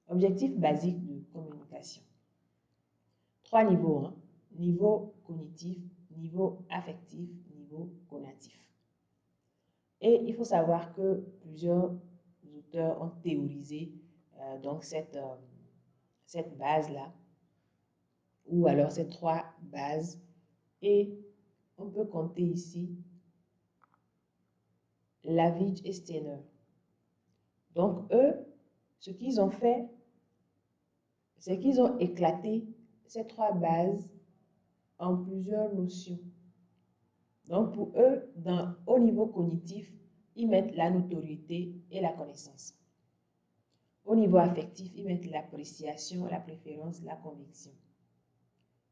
objectif basique de communication. 3 niveaux, hein? Niveau cognitif, niveau affectif, niveau conatif. Et il faut savoir que plusieurs auteurs ont théorisé donc cette base-là, ou alors ces 3 bases, et on peut compter ici Lavage et Steiner. Donc eux, ce qu'ils ont fait, c'est qu'ils ont éclaté ces 3 bases en plusieurs notions. Donc pour eux, au niveau cognitif, ils mettent la notoriété et la connaissance. Au niveau affectif, ils mettent l'appréciation, la préférence, la conviction.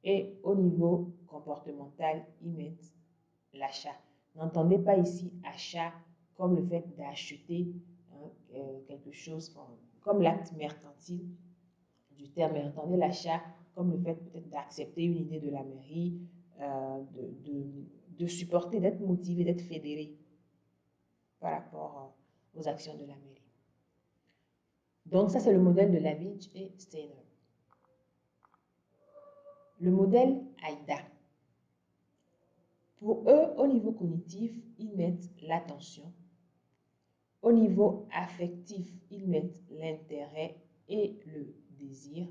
Et au niveau comportemental, ils mettent l'achat. N'entendez pas ici achat comme le fait d'acheter quelque chose, comme l'acte mercantile du terme, mais entendez l'achat comme le fait peut-être d'accepter une idée de la mairie, de supporter, d'être motivé, d'être fédéré par rapport aux actions de la mairie. Donc ça, c'est le modèle de Lavage et Steiner. Le modèle AIDA. Pour eux, au niveau cognitif, ils mettent l'attention. Au niveau affectif, ils mettent l'intérêt et le désir.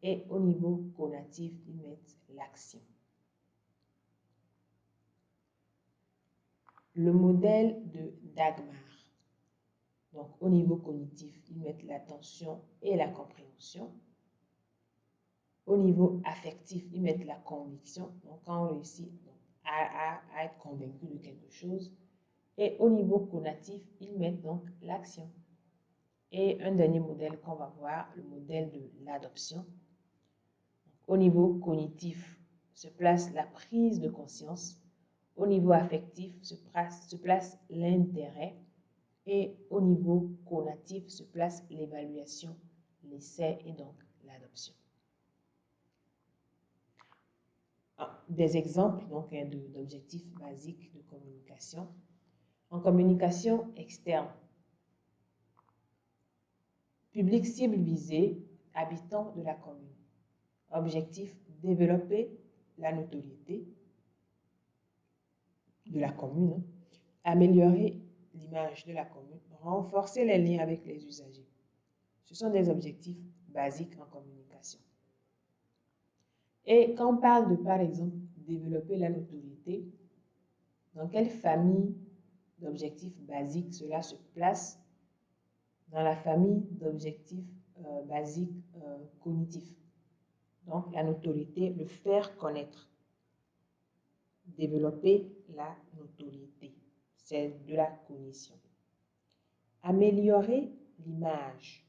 Et au niveau conatif, ils mettent l'action. Le modèle de Dagmar. Donc, au niveau cognitif, ils mettent l'attention et la compréhension. Au niveau affectif, ils mettent la conviction. Donc, quand on réussit à être convaincu de quelque chose. Et au niveau conatif, ils mettent donc l'action. Et un dernier modèle qu'on va voir, le modèle de l'adoption. Au niveau cognitif se place la prise de conscience. Au niveau affectif se place l'intérêt. Et au niveau conatif se place l'évaluation, l'essai et donc l'adoption. Des exemples donc d'objectifs basiques de communication. En communication externe, public cible visé, habitants de la commune. Objectif, développer la notoriété de la commune, améliorer l'image de la commune, renforcer les liens avec les usagers. Ce sont des objectifs basiques en communication. Et quand on parle de, par exemple, développer la notoriété, dans quelle famille d'objectifs basiques cela se place? Dans la famille d'objectifs basiques cognitifs. Donc, la notoriété, le faire connaître. Développer la notoriété, c'est de la cognition. Améliorer l'image.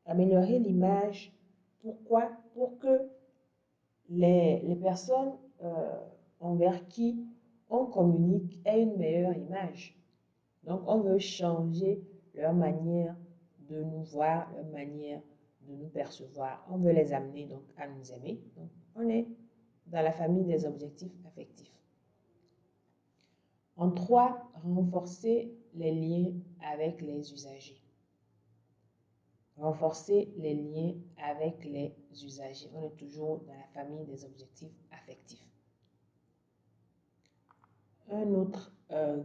Améliorer l'image, pourquoi? Pour que les personnes envers qui on communique aient une meilleure image. Donc, on veut changer leur manière de nous voir, leur manière de nous percevoir. On veut les amener donc à nous aimer. Donc, on est dans la famille des objectifs affectifs. En 3, renforcer les liens avec les usagers. Renforcer les liens avec les usagers. On est toujours dans la famille des objectifs affectifs. Un autre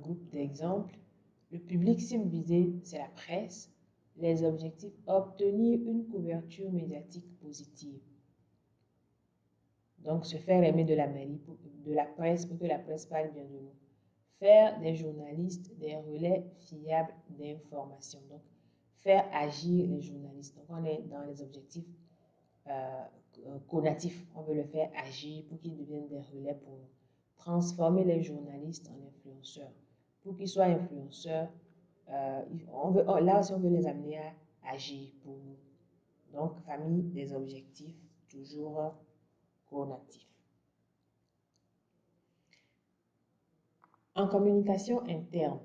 groupe d'exemples. Le public cible visé, c'est la presse. Les objectifs, obtenir une couverture médiatique positive. Donc, se faire aimer de la mairie, de la presse, pour que la presse parle bien de nous. faire des journalistes des relais fiables d'information. Donc, faire agir les journalistes. Donc, on est dans les objectifs conatifs. On veut le faire agir pour qu'ils deviennent des relais pour nous. Transformer les journalistes en influenceurs. Pour qu'ils soient influenceurs, là aussi, on veut les amener à agir pour nous. Donc, famille des objectifs, toujours conatifs. En communication interne,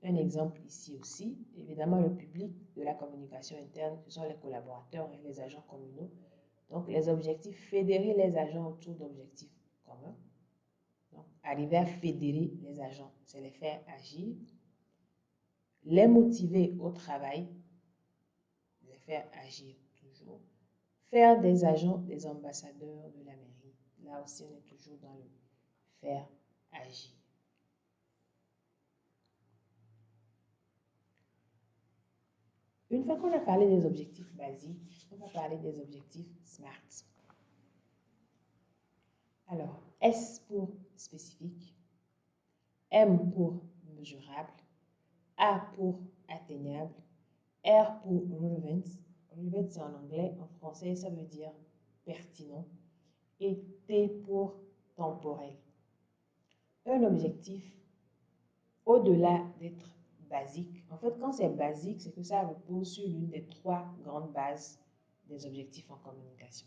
un exemple ici aussi, évidemment le public de la communication interne, ce sont les collaborateurs et les agents communaux. Donc les objectifs, fédérer les agents autour d'objectifs communs. Donc arriver à fédérer les agents, c'est les faire agir. Les motiver au travail, les faire agir toujours. Faire des agents des ambassadeurs de la mairie. Là aussi, on est toujours dans le faire agir. Une fois qu'on a parlé des objectifs basiques, on va parler des objectifs SMART. Alors, S pour spécifique, M pour mesurable, A pour atteignable, R pour relevant. Relevant, c'est en anglais. En français, ça veut dire pertinent. Et T pour temporel. Un objectif, au-delà d'être basique, en fait, quand c'est basique, c'est que ça repose sur l'une des 3 grandes bases des objectifs en communication.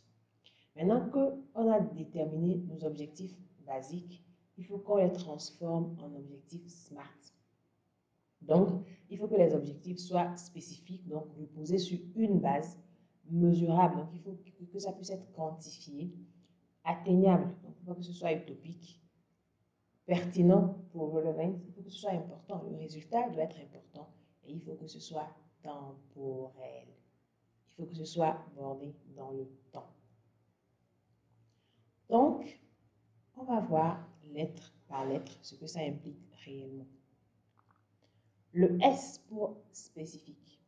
Maintenant qu'on a déterminé nos objectifs basiques, il faut qu'on les transforme en objectifs SMART. Donc, il faut que les objectifs soient spécifiques, donc reposer sur une base, mesurable, donc il faut que ça puisse être quantifié, atteignable, donc il faut pas que ce soit utopique, pertinent pour relevant, il faut que ce soit important, le résultat doit être important et il faut que ce soit temporel. Il faut que ce soit borné dans le temps. Donc, on va voir lettre par lettre ce que ça implique réellement. Le S pour spécifique.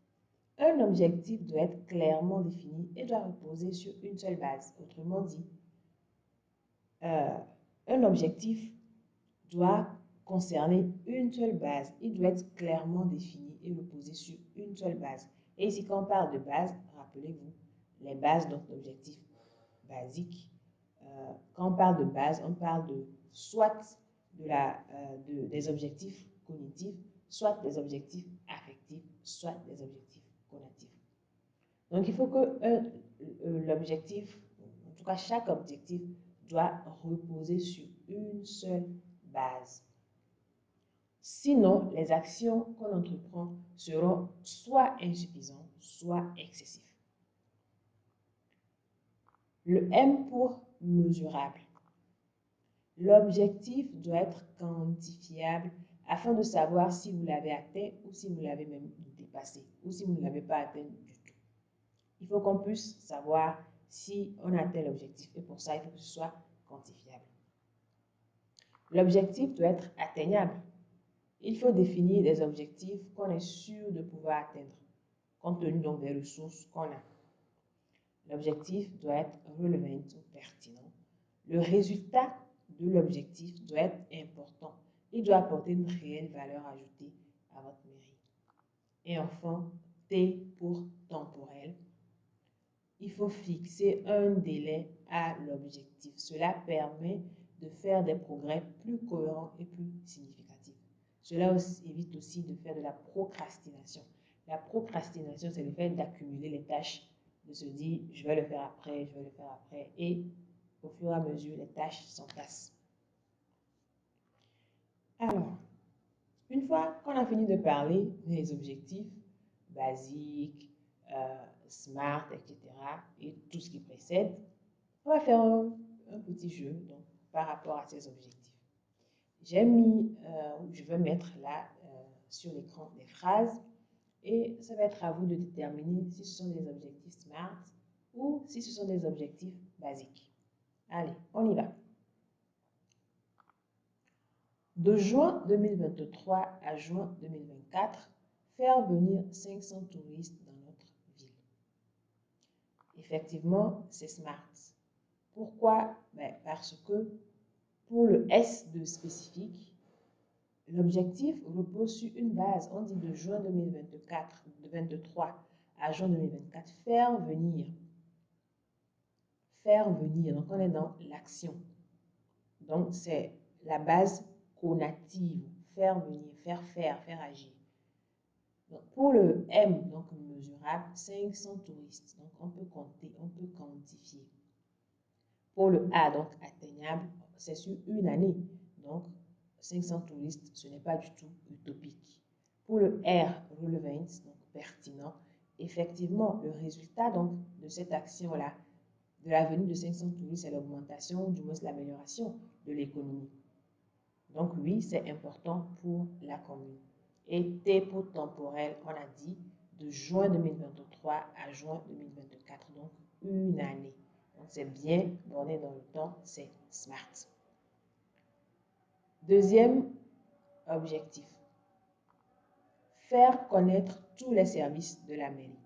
Un objectif doit être clairement défini et doit reposer sur une seule base. Autrement dit, un objectif doit concerner une seule base. Il doit être clairement défini et reposer sur une seule base. Et ici, quand on parle de base, rappelez-vous, les bases, donc l'objectif basique. Quand on parle de base, on parle de soit des objectifs cognitifs, soit des objectifs affectifs, soit des objectifs conatifs. Donc, il faut que l'objectif, en tout cas chaque objectif, doit reposer sur une seule base. Sinon, les actions qu'on entreprend seront soit insuffisantes, soit excessives. Le M pour mesurable. L'objectif doit être quantifiable afin de savoir si vous l'avez atteint ou si vous l'avez même dépassé ou si vous ne l'avez pas atteint du tout. Il faut qu'on puisse savoir si on a atteint l'objectif et pour ça, il faut que ce soit quantifiable. L'objectif doit être atteignable. Il faut définir des objectifs qu'on est sûr de pouvoir atteindre compte tenu donc des ressources qu'on a. L'objectif doit être relevant ou pertinent. Le résultat de l'objectif doit être important. Il doit apporter une réelle valeur ajoutée à votre mairie. Et enfin, T pour temporel. Il faut fixer un délai à l'objectif. Cela permet de faire des progrès plus cohérents et plus significatifs. Cela évite aussi de faire de la procrastination. La procrastination, c'est le fait d'accumuler les tâches, de se dire je vais le faire après, je vais le faire après, et au fur et à mesure, les tâches s'entassent. Alors, une fois qu'on a fini de parler des objectifs basiques, SMART, etc., et tout ce qui précède, on va faire un petit jeu donc, par rapport à ces objectifs. J'ai mis, je vais mettre là sur l'écran des phrases et ça va être à vous de déterminer si ce sont des objectifs SMART ou si ce sont des objectifs basiques. Allez, on y va. De juin 2023 à juin 2024, faire venir 500 touristes dans notre ville. Effectivement, c'est SMART. Pourquoi? Parce que pour le S de spécifique, l'objectif repose sur une base, on dit de juin 2024, de 23 à juin 2024, faire venir. Faire venir, donc on est dans l'action. Donc c'est la base conative, faire venir, faire agir. Donc, pour le M, donc mesurable, 500 touristes. Donc on peut compter, on peut quantifier. Pour le A, donc atteignable, c'est sur une année. Donc 500 touristes, ce n'est pas du tout utopique. Pour le R, relevant, donc pertinent, effectivement, le résultat donc de cette action-là, de la venue de 500 touristes, c'est l'augmentation, du moins l'amélioration de l'économie. Donc oui, c'est important pour la commune. Et T pour temporel, on a dit de juin 2023 à juin 2024, donc une année. Donc c'est bien borné dans le temps, c'est SMART. Deuxième objectif, faire connaître tous les services de la mairie.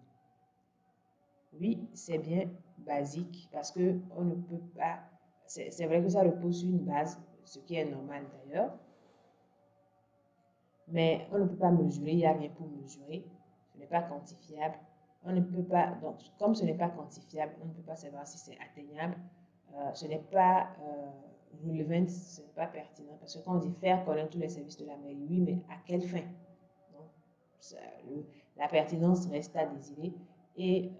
Oui, c'est bien basique parce que on ne peut pas, c'est vrai que ça repose sur une base, ce qui est normal d'ailleurs, mais on ne peut pas mesurer, il n'y a rien pour mesurer, ce n'est pas quantifiable, on ne peut pas, donc comme ce n'est pas quantifiable, on ne peut pas savoir si c'est atteignable, ce n'est pas relevant, ce n'est pas pertinent, parce que quand on dit faire connaître tous les services de la mairie, oui, mais à quelle fin? Donc, ça, la pertinence reste à désirer et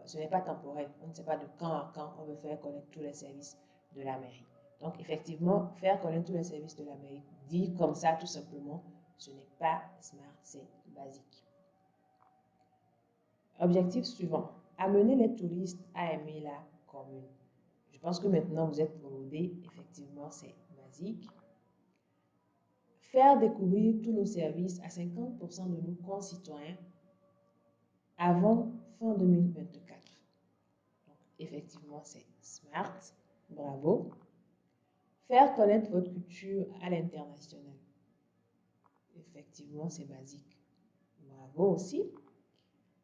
ce n'est pas temporel, on ne sait pas de quand à quand on veut faire connaître tous les services de la mairie. Donc effectivement, faire connaître tous les services de la mairie, dit comme ça tout simplement, ce n'est pas SMART, c'est basique. Objectif suivant, amener les touristes à aimer la commune. Je pense que maintenant vous êtes rodés, effectivement c'est basique. Faire découvrir tous nos services à 50% de nos concitoyens avant fin 2024. Donc effectivement c'est SMART, bravo. Faire connaître votre culture à l'international. Effectivement c'est basique. Bravo aussi.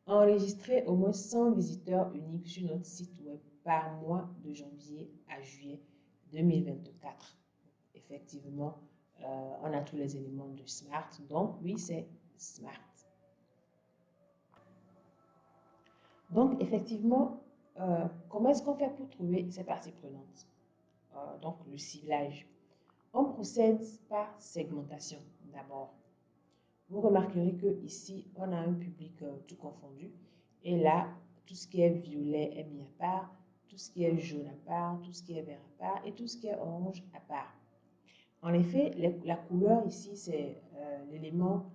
Enregistrer au moins 100 visiteurs uniques sur notre site web par mois de janvier à juillet 2024. Effectivement, on a tous les éléments de SMART. Donc, oui, c'est SMART. Donc, effectivement, comment est-ce qu'on fait pour trouver ces parties prenantes? Donc, le ciblage. On procède par segmentation d'abord. Vous remarquerez que ici, on a un public tout confondu. Et là, tout ce qui est violet est mis à part, tout ce qui est jaune à part, tout ce qui est vert à part et tout ce qui est orange à part. En effet, la couleur ici, c'est l'élément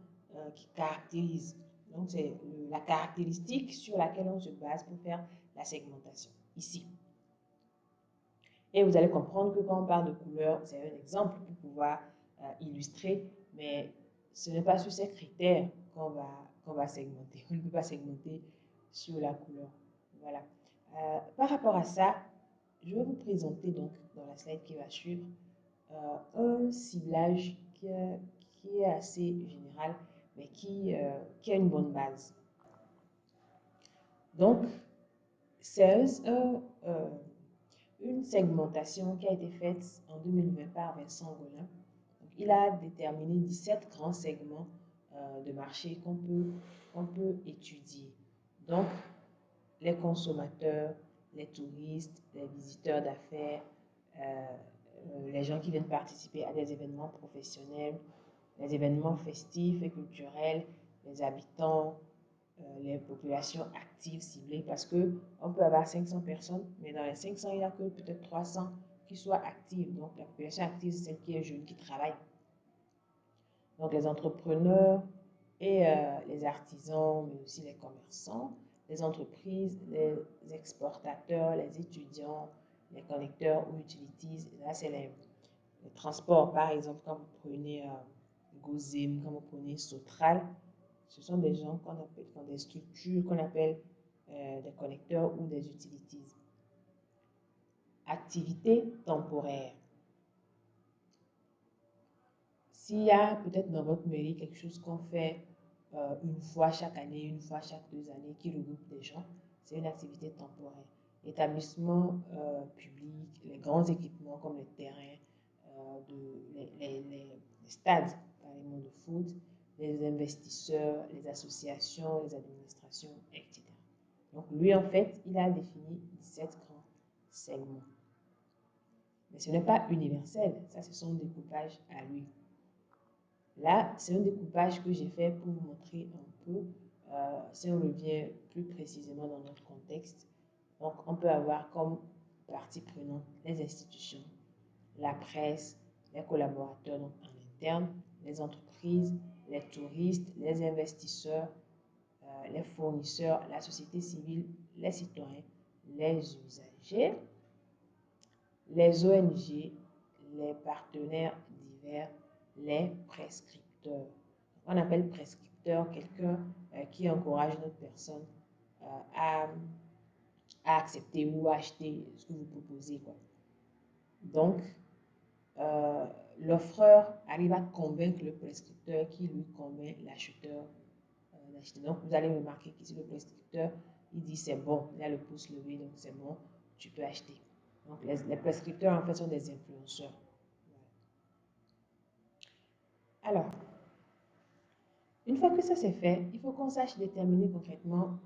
qui caractérise. Donc, c'est la caractéristique sur laquelle on se base pour faire la segmentation, ici. Et vous allez comprendre que quand on parle de couleur, c'est un exemple pour pouvoir illustrer, mais ce n'est pas sur ces critères qu'on va segmenter. On ne peut pas segmenter sur la couleur. Voilà. Par rapport à ça, je vais vous présenter donc dans la slide qui va suivre un ciblage qui est assez général, mais qui a une bonne base. Donc, c'est une segmentation qui a été faite en 2020 par Vincent Rollin. Il a déterminé 17 grands segments de marché qu'on peut étudier. Donc, les consommateurs, les touristes, les visiteurs d'affaires, les gens qui viennent participer à des événements professionnels, les événements festifs et culturels, les habitants, les populations actives ciblées, parce que on peut avoir 500 personnes, mais dans les 500, il n'y a que peut-être 300 qui soient actives. Donc, la population active, c'est celle qui est jeune, qui travaille. Donc, les entrepreneurs et les artisans, mais aussi les commerçants, les entreprises, les exportateurs, les étudiants, les connecteurs ou utilities. Là, c'est les transports. Par exemple, quand vous prenez Gozim, quand vous prenez Sotral, ce sont des gens qu'on appelle, des structures qu'on appelle des connecteurs ou des utilities. Activité temporaire. S'il y a peut-être dans votre mairie quelque chose qu'on fait une fois chaque année, une fois chaque 2 années, qui regroupe des gens, c'est une activité temporaire. Établissement public, les grands équipements comme les terrains, les stades, par l'accompagnement de foot, les investisseurs, les associations, les administrations, etc. Donc, lui, en fait, il a défini 17 grands segments. Mais ce n'est pas universel, ça, c'est son découpage à lui. Là, c'est un découpage que j'ai fait pour vous montrer un peu, si on revient plus précisément dans notre contexte. Donc, on peut avoir comme partie prenante les institutions, la presse, les collaborateurs donc en interne, les entreprises, les touristes, les investisseurs, les fournisseurs, la société civile, les citoyens, les usagers, les ONG, les partenaires divers, les prescripteurs. On appelle prescripteur quelqu'un qui encourage notre personne à accepter ou à acheter ce que vous proposez, quoi. Donc, l'offreur arrive à convaincre le prescripteur qui lui convainc l'acheteur d'acheter. Donc, vous allez remarquer qu'ici, le prescripteur, il dit c'est bon, il a le pouce levé, donc c'est bon, tu peux acheter. Donc, les prescripteurs, en fait, sont des influenceurs. Alors, une fois que ça c'est fait, il faut qu'on sache déterminer concrètement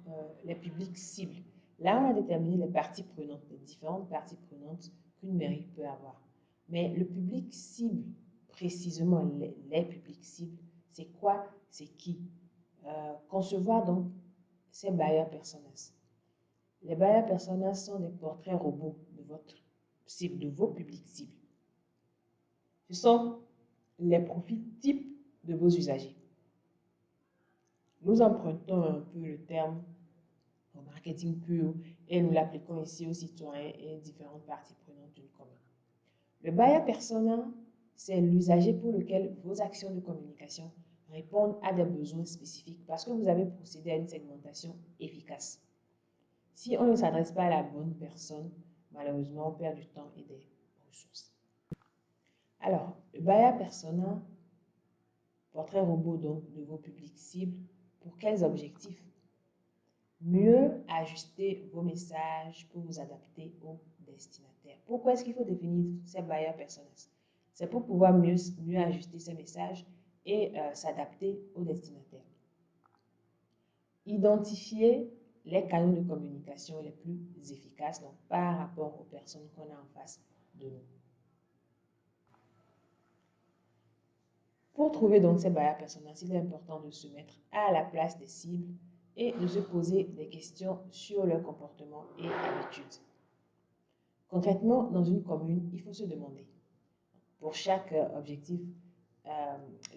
les publics cibles. Là, on a déterminé les parties prenantes, les différentes parties prenantes qu'une mairie peut avoir. Mais le public cible, précisément les publics cibles, c'est quoi? C'est qui? Concevoir donc ces bailleurs personas. Les bailleurs personas sont des portraits robots de votre cible, de vos publics cibles. Ce sont les profils types de vos usagers. Nous empruntons un peu le terme au marketing pur et nous l'appliquons ici aux citoyens et différentes parties prenantes d'une commune. Le buyer persona, c'est l'usager pour lequel vos actions de communication répondent à des besoins spécifiques parce que vous avez procédé à une segmentation efficace. Si on ne s'adresse pas à la bonne personne, malheureusement, on perd du temps et des ressources. Alors, le buyer persona, portrait robot donc de vos publics cibles, pour quels objectifs? Mieux ajuster vos messages pour vous adapter aux destinataires. Pourquoi est-ce qu'il faut définir ces buyer personas? C'est pour pouvoir mieux ajuster ces messages et s'adapter aux destinataires. Identifier les canaux de communication les plus efficaces donc, par rapport aux personnes qu'on a en face de nous. Pour trouver donc ces buyer personas, il est important de se mettre à la place des cibles et de se poser des questions sur leur comportement et habitudes. Concrètement, dans une commune, il faut se demander, pour chaque objectif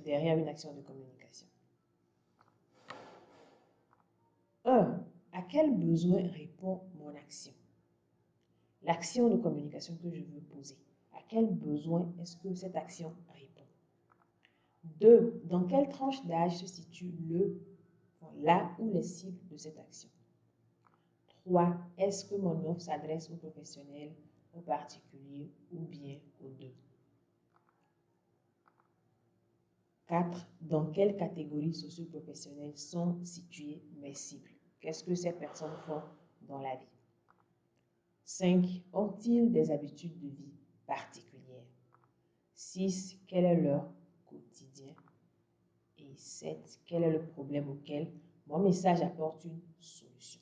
derrière une action de communication. 1. À quel besoin répond mon action? L'action de communication que je veux poser. À quel besoin est-ce que cette action répond? 2. Dans quelle tranche d'âge se situe là où les cibles de cette action? 3. Est-ce que mon offre s'adresse aux professionnels, aux particuliers ou bien aux deux? 4. Dans quelle catégorie socio-professionnelle sont situées mes cibles? Qu'est-ce que ces personnes font dans la vie? 5. Ont-ils des habitudes de vie particulières? 6. Quel est leur quotidien? Et 7. Quel est le problème auquel mon message apporte une solution?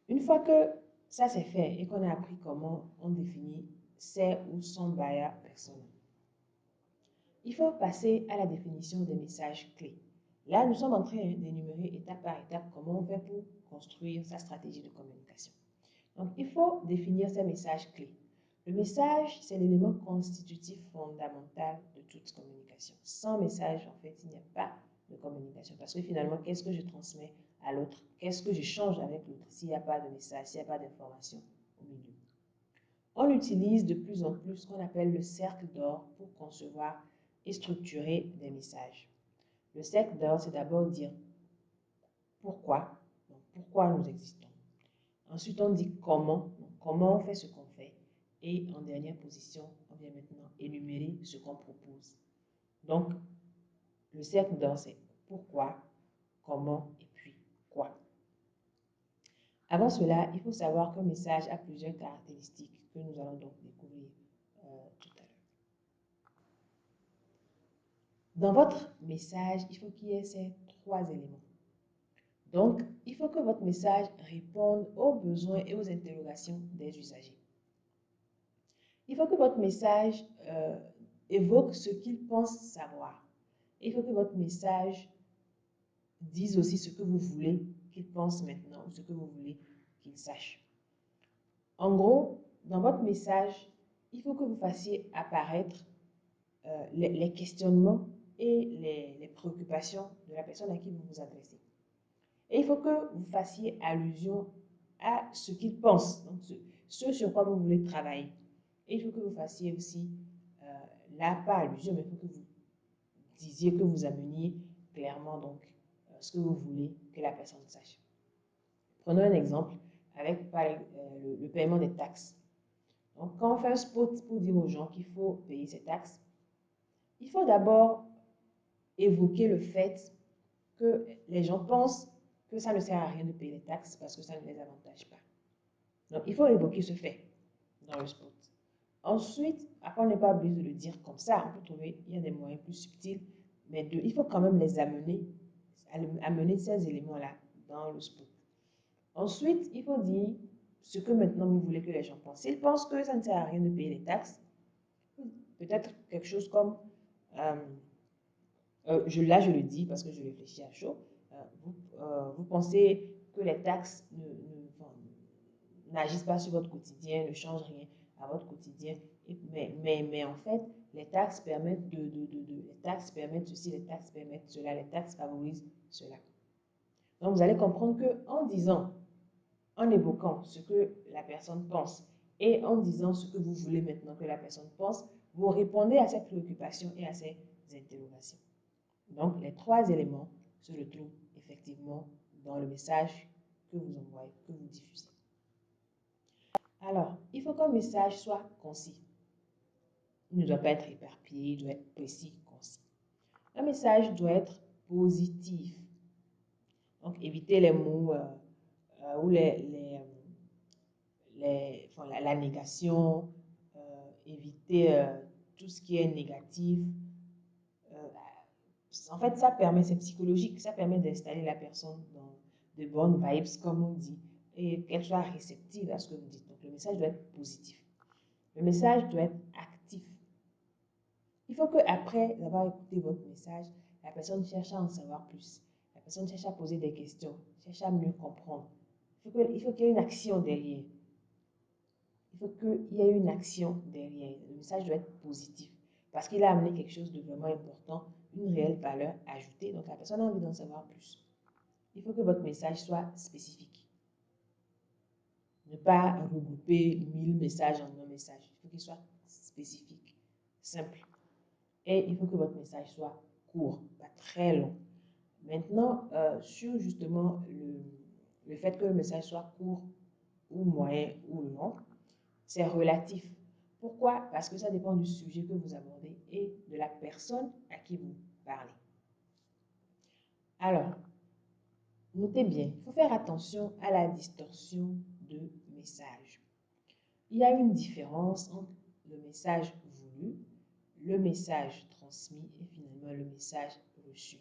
Une fois que ça c'est fait et qu'on a appris comment on définit ses ou son buyer persona, il faut passer à la définition des messages clés. Là, nous sommes en train d'énumérer étape par étape comment on fait pour construire sa stratégie de communication. Donc, il faut définir ces messages clés. Le message, c'est l'élément constitutif fondamental de toute communication. Sans message, en fait, il n'y a pas de communication. Parce que finalement, qu'est-ce que je transmets à l'autre? Qu'est-ce que j'échange avec l'autre s'il n'y a pas de message, s'il n'y a pas d'information au milieu? On utilise de plus en plus ce qu'on appelle le cercle d'or pour concevoir et structurer des messages. Le cercle d'or, c'est d'abord dire pourquoi, donc pourquoi nous existons. Ensuite, on dit comment, donc comment on fait ce qu'on fait. Et en dernière position, on vient maintenant énumérer ce qu'on propose. Donc, le cercle d'or, c'est pourquoi, comment et puis quoi. Avant cela, il faut savoir qu'un message a plusieurs caractéristiques que nous allons donc découvrir tout à l'heure. Dans votre message, il faut qu'il y ait ces 3 éléments. Donc, il faut que votre message réponde aux besoins et aux interrogations des usagers. Il faut que votre message évoque ce qu'ils pensent savoir. Il faut que votre message dise aussi ce que vous voulez qu'ils pensent maintenant ou ce que vous voulez qu'ils sachent. En gros, dans votre message, il faut que vous fassiez apparaître les questionnements et les préoccupations de la personne à qui vous vous adressez. Et il faut que vous fassiez allusion à ce qu'il pense, donc ce sur quoi vous voulez travailler. Et il faut que vous fassiez aussi, là, pas allusion, mais il faut que vous disiez, que vous ameniez clairement donc ce que vous voulez que la personne sache. Prenons un exemple avec le paiement des taxes. Donc, quand on fait un spot pour dire aux gens qu'il faut payer ses taxes, il faut d'abord évoquer le fait que les gens pensent que ça ne sert à rien de payer les taxes parce que ça ne les avantage pas. Donc, il faut évoquer ce fait dans le spot. Ensuite, après, on n'est pas obligé de le dire comme ça. On peut trouver, il y a des moyens plus subtils, mais il faut quand même les amener ces éléments-là dans le spot. Ensuite, il faut dire ce que maintenant vous voulez que les gens pensent. S'ils pensent que ça ne sert à rien de payer les taxes, peut-être quelque chose comme, là je le dis parce que je réfléchis à chaud, vous pensez que les taxes n'agissent pas sur votre quotidien, ne changent rien à votre quotidien, mais en fait, les taxes permettent les taxes permettent ceci, les taxes permettent cela, les taxes favorisent cela. Donc, vous allez comprendre que en disant, en évoquant ce que la personne pense et en disant ce que vous voulez maintenant que la personne pense, vous répondez à ses préoccupations et à ses interrogations. Donc, les 3 éléments se retrouvent effectivement dans le message que vous envoyez, que vous diffusez. Alors, il faut qu'un message soit concis. Il ne doit pas être éparpillé, il doit être précis, concis. Un message doit être positif. Donc, évitez les mots ou la négation, éviter tout ce qui est négatif. En fait, ça permet, c'est psychologique, ça permet d'installer la personne dans de bonnes vibes, comme on dit, et qu'elle soit réceptive à ce que vous dites. Donc, le message doit être positif. Le message doit être actif. Il faut qu'après avoir écouté votre message, la personne cherche à en savoir plus. La personne cherche à poser des questions, cherche à mieux comprendre. Il faut qu'il y ait une action derrière. Il faut qu'il y ait une action derrière. Le message doit être positif parce qu'il a amené quelque chose de vraiment important, une réelle valeur ajoutée. Donc, la personne a envie d'en savoir plus. Il faut que votre message soit spécifique. Ne pas regrouper 1000 messages en un message. Il faut qu'il soit spécifique, simple. Et il faut que votre message soit court, pas très long. Maintenant, sur justement le fait que le message soit court ou moyen ou long, c'est relatif. Pourquoi? Parce que ça dépend du sujet que vous abordez et de la personne à qui vous parlez. Alors, notez bien, il faut faire attention à la distorsion de message. Il y a une différence entre le message voulu, le message transmis et finalement le message reçu.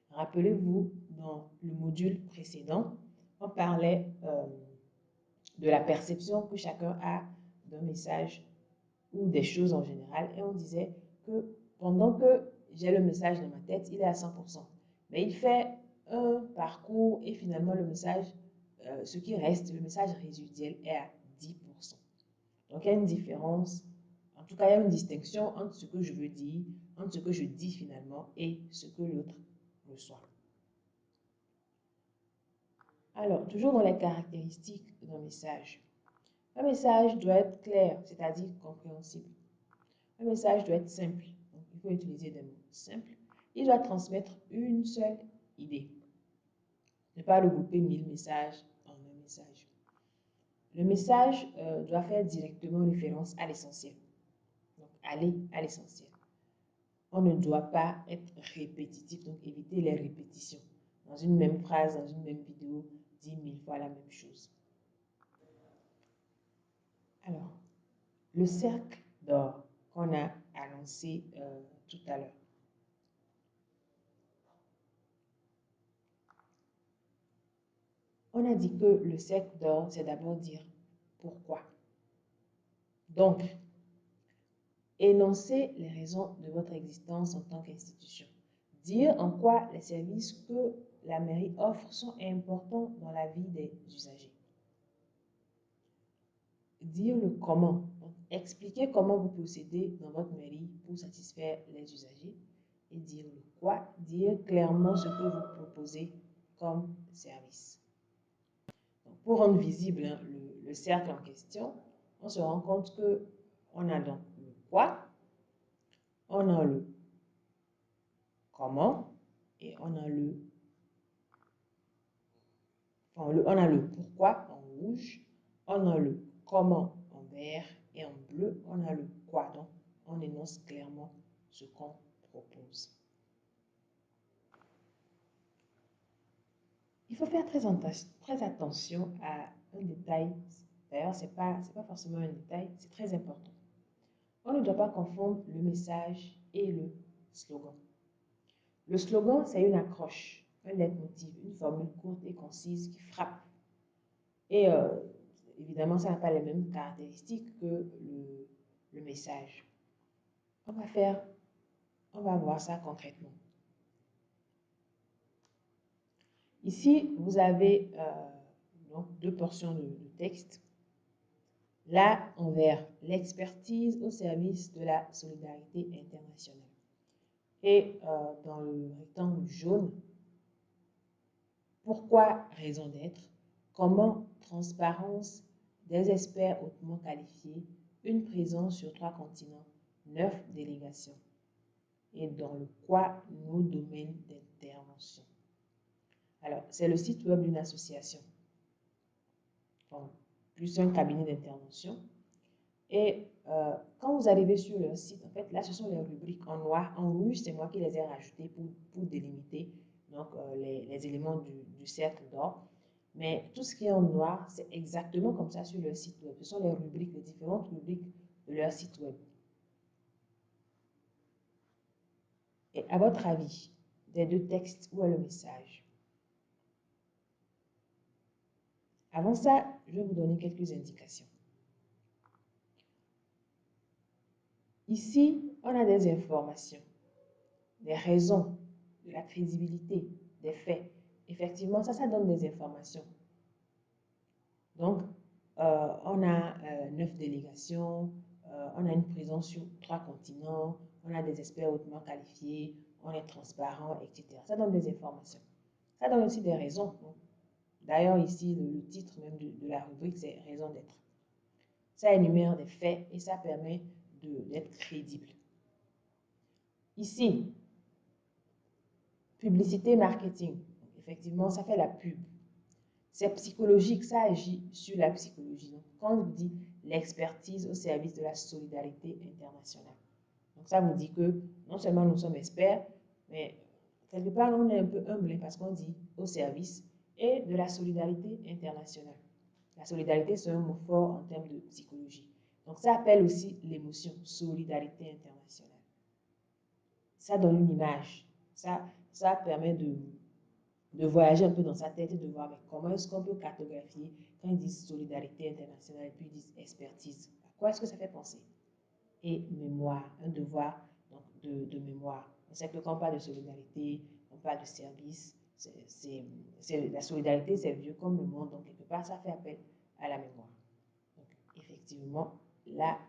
Rappelez-vous, dans le module précédent, on parlait de la perception que chacun a d'un message ou des choses en général et on disait que pendant que j'ai le message dans ma tête, il est à 100%. Mais il fait un parcours et finalement le message, ce qui reste, le message résiduel est à 10%. Donc il y a une différence, en tout cas il y a une distinction entre ce que je veux dire, entre ce que je dis finalement et ce que l'autre reçoit. Alors, toujours dans les caractéristiques d'un message. Un message doit être clair, c'est-à-dire compréhensible. Un message doit être simple. Donc, il faut utiliser des mots simples. Il doit transmettre une seule idée. Ne pas regrouper 1000 messages en un message. Le message doit faire directement référence à l'essentiel. Donc, aller à l'essentiel. On ne doit pas être répétitif, donc éviter les répétitions. Dans une même phrase, dans une même vidéo, 10 000 fois la même chose. Alors, le cercle d'or qu'on a annoncé tout à l'heure. On a dit que le cercle d'or, c'est d'abord dire pourquoi. Donc, énoncer les raisons de votre existence en tant qu'institution. Dire en quoi les services que la mairie offre sont importants dans la vie des usagers. Dire le comment. Donc, expliquer comment vous procédez dans votre mairie pour satisfaire les usagers. Et dire le quoi. Dire clairement ce que vous proposez comme service. Donc, pour rendre visible le cercle en question, on se rend compte que on a donc le quoi, on a le comment et on a le pourquoi en rouge, on a le comment en vert et en bleu, on a le quoi. Donc, on énonce clairement ce qu'on propose. Il faut faire très attention à un détail. D'ailleurs, ce n'est pas forcément un détail, c'est très important. On ne doit pas confondre le message et le slogan. Le slogan, c'est une accroche, un leitmotiv, une formule courte et concise qui frappe. Et évidemment, ça n'a pas les mêmes caractéristiques que le message. On va voir ça concrètement. Ici, vous avez donc deux portions de texte. Là, en vert, l'expertise au service de la solidarité internationale. Et dans le rectangle jaune, pourquoi raison d'être, comment transparence, des experts hautement qualifiés, une présence sur 3 continents, 9 délégations. Et dans le quoi, nos domaines d'intervention. Alors, c'est le site web d'une association, donc, plus un cabinet d'intervention. Et quand vous arrivez sur leur site, en fait, là, ce sont les rubriques en noir. En rouge, c'est moi qui les ai rajoutées pour délimiter donc, les éléments du cercle d'or. Mais tout ce qui est en noir, c'est exactement comme ça sur leur site web. Ce sont les rubriques, les différentes rubriques de leur site web. Et à votre avis, des deux textes, où est le message? Avant ça, je vais vous donner quelques indications. Ici, on a des informations, des raisons, de la crédibilité, des faits. Effectivement, ça donne des informations. Donc, on a 9 délégations, on a une présence sur 3 continents, on a des experts hautement qualifiés, on est transparent, etc. Ça donne des informations. Ça donne aussi des raisons. D'ailleurs, ici, le titre même de la rubrique, c'est « Raison d'être ». Ça énumère des faits et ça permet d'être crédible. Ici, publicité, marketing. Effectivement, ça fait la pub. C'est psychologique, ça agit sur la psychologie. Donc, quand on vous dit l'expertise au service de la solidarité internationale. Donc, ça vous dit que non seulement nous sommes experts, mais quelque part, on est un peu humble parce qu'on dit au service et de la solidarité internationale. La solidarité, c'est un mot fort en termes de psychologie. Donc, ça appelle aussi l'émotion, solidarité internationale. Ça donne une image. Ça permet de voyager un peu dans sa tête et de voir mais comment est-ce qu'on peut cartographier quand ils disent solidarité internationale et puis ils disent expertise. À quoi est-ce que ça fait penser? Et mémoire, un devoir donc, de mémoire. On sait que quand on parle de solidarité, on parle de service. La solidarité, c'est vieux comme le monde, donc quelque part, ça fait appel à la mémoire. Donc, effectivement, là,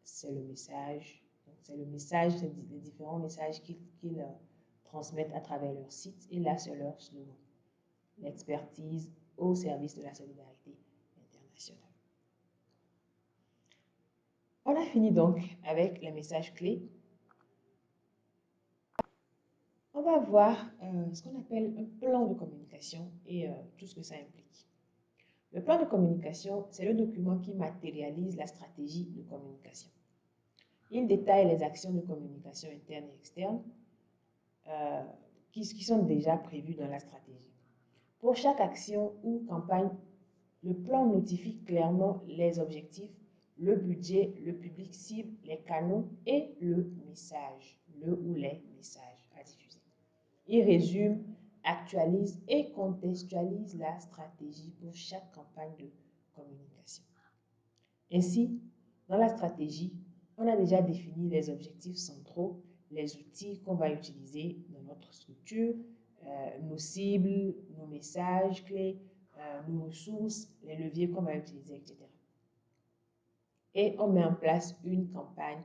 c'est le message. C'est le message, c'est les différents messages qu'ils transmettent à travers leur site. Et là, c'est leur slogan. L'expertise au service de la solidarité internationale. On a fini donc avec les messages clés. On va voir ce qu'on appelle un plan de communication et tout ce que ça implique. Le plan de communication, c'est le document qui matérialise la stratégie de communication. Il détaille les actions de communication interne et externe qui sont déjà prévues dans la stratégie. Pour chaque action ou campagne, le plan notifie clairement les objectifs, le budget, le public cible, les canaux et le message, le ou les messages à diffuser. Il résume actualise et contextualise la stratégie pour chaque campagne de communication. Ainsi, dans la stratégie, on a déjà défini les objectifs centraux, les outils qu'on va utiliser dans notre structure, nos cibles, nos messages clés, nos ressources, les leviers qu'on va utiliser, etc. Et on met en place une campagne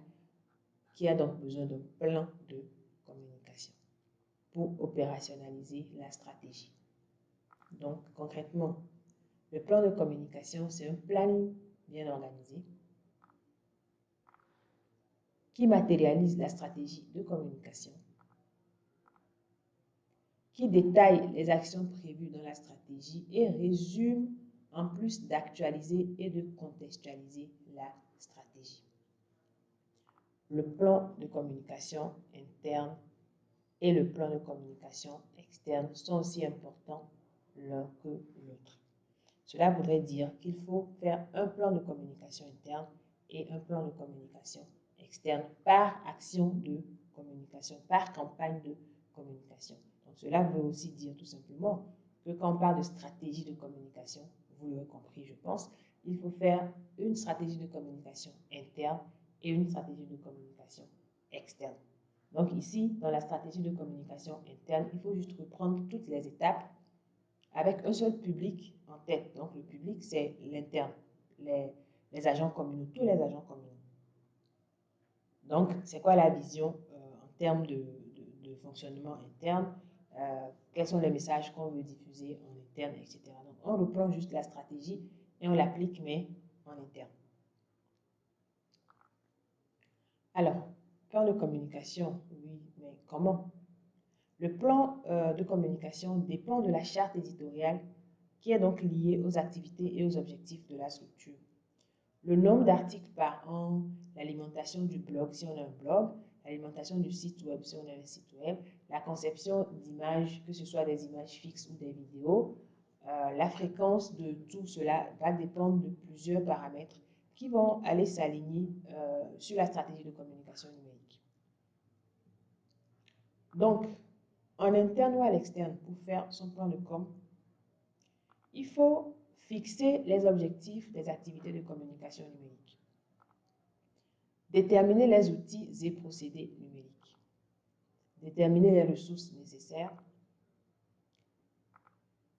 qui a donc besoin d'un plan de communication pour opérationnaliser la stratégie. Donc, concrètement, le plan de communication, c'est un planning bien organisé qui matérialise la stratégie de communication, qui détaille les actions prévues dans la stratégie et résume en plus d'actualiser et de contextualiser la stratégie. Le plan de communication interne et le plan de communication externe sont aussi importants l'un que l'autre. Cela voudrait dire qu'il faut faire un plan de communication interne et un plan de communication externe par action de communication, par campagne de communication. Donc cela veut aussi dire tout simplement que quand on parle de stratégie de communication, vous l'aurez compris, je pense, il faut faire une stratégie de communication interne et une stratégie de communication externe. Donc ici, dans la stratégie de communication interne, il faut juste reprendre toutes les étapes avec un seul public en tête. Donc le public, c'est l'interne, les agents communaux, tous les agents communaux. Donc, c'est quoi la vision en termes de fonctionnement interne, quels sont les messages qu'on veut diffuser en interne, etc. Donc, on reprend juste la stratégie et on l'applique, mais en interne. Alors, plan de communication, oui, mais comment? Le plan de communication dépend de la charte éditoriale qui est donc liée aux activités et aux objectifs de la structure. Le nombre d'articles par an, l'alimentation du blog si on a un blog, l'alimentation du site web si on a un site web, la conception d'images, que ce soit des images fixes ou des vidéos, la fréquence de tout cela va dépendre de plusieurs paramètres qui vont aller s'aligner sur la stratégie de communication numérique. Donc, en interne ou à l'externe, pour faire son plan de com, il faut fixer les objectifs des activités de communication numérique. Déterminer les outils et procédés numériques. Déterminer les ressources nécessaires.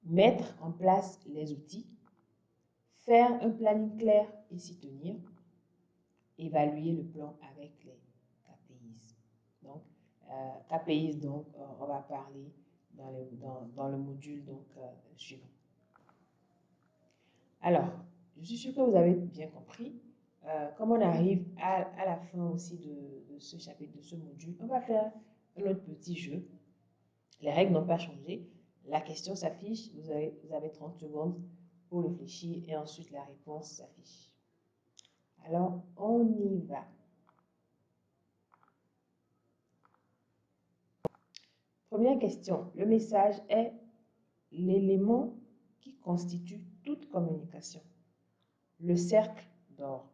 Mettre en place les outils. Faire un planning clair et s'y tenir. Évaluer le plan avec les KPIs. Donc, KPIs, donc, on va parler dans le module suivant. Alors, je suis sûre que vous avez bien compris. Comme on arrive à la fin aussi de ce chapitre, de ce module, on va faire un autre petit jeu. Les règles n'ont pas changé. La question s'affiche, vous avez 30 secondes pour réfléchir et ensuite la réponse s'affiche. Alors, on y va. Première question, le message est l'élément qui constitue toute communication. Le cercle d'or.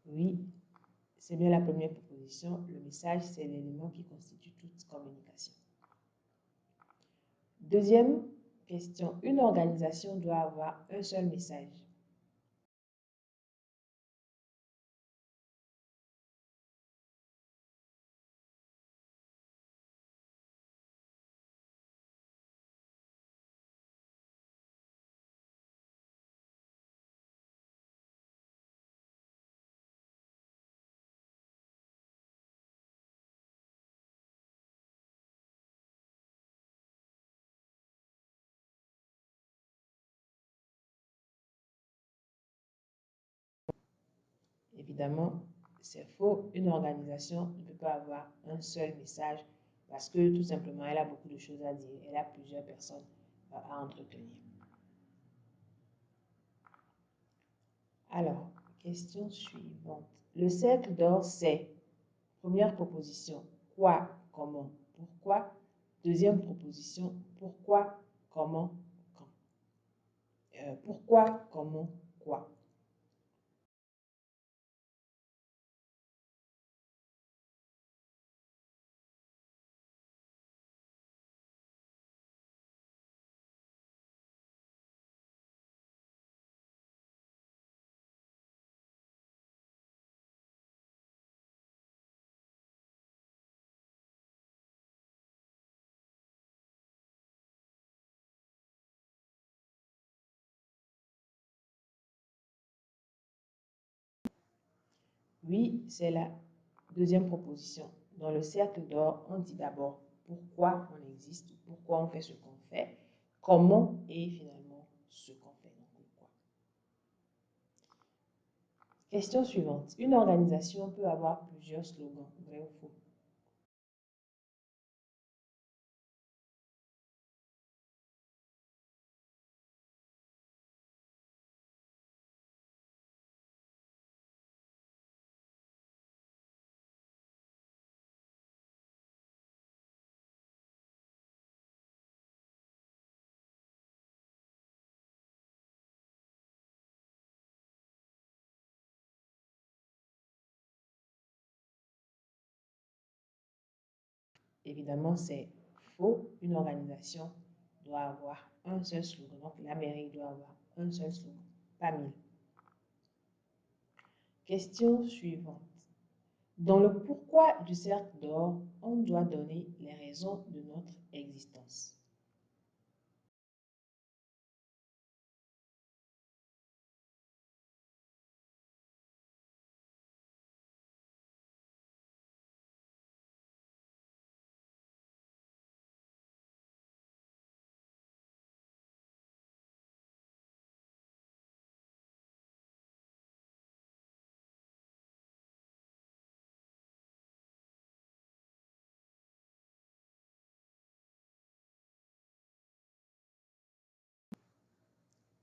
Oui, c'est bien la première proposition. Le message, c'est l'élément qui constitue toute communication. Deuxième question, une organisation doit avoir un seul message. Évidemment, c'est faux. Une organisation ne peut pas avoir un seul message parce que tout simplement, elle a beaucoup de choses à dire. Elle a plusieurs personnes à entretenir. Alors, question suivante. Le cercle d'or, c'est première proposition, quoi, comment, pourquoi. Deuxième proposition, pourquoi, comment, quand. Pourquoi, comment, quoi. Oui, c'est la deuxième proposition. Dans le cercle d'or, on dit d'abord pourquoi on existe, pourquoi on fait ce qu'on fait, comment et finalement ce qu'on fait. Donc, pourquoi. Question suivante. Une organisation peut avoir plusieurs slogans, vrai ou faux? Évidemment, c'est faux. Une organisation doit avoir un seul slogan. Donc, la mairie doit avoir un seul slogan, pas 1000. Question suivante. Dans le pourquoi du cercle d'or, on doit donner les raisons de notre existence.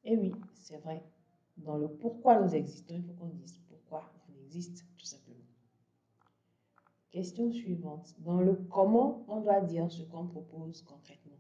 Et oui, c'est vrai. Dans le pourquoi nous existons, il faut qu'on dise pourquoi on existe, tout simplement. Question suivante. Dans le comment, on doit dire ce qu'on propose concrètement.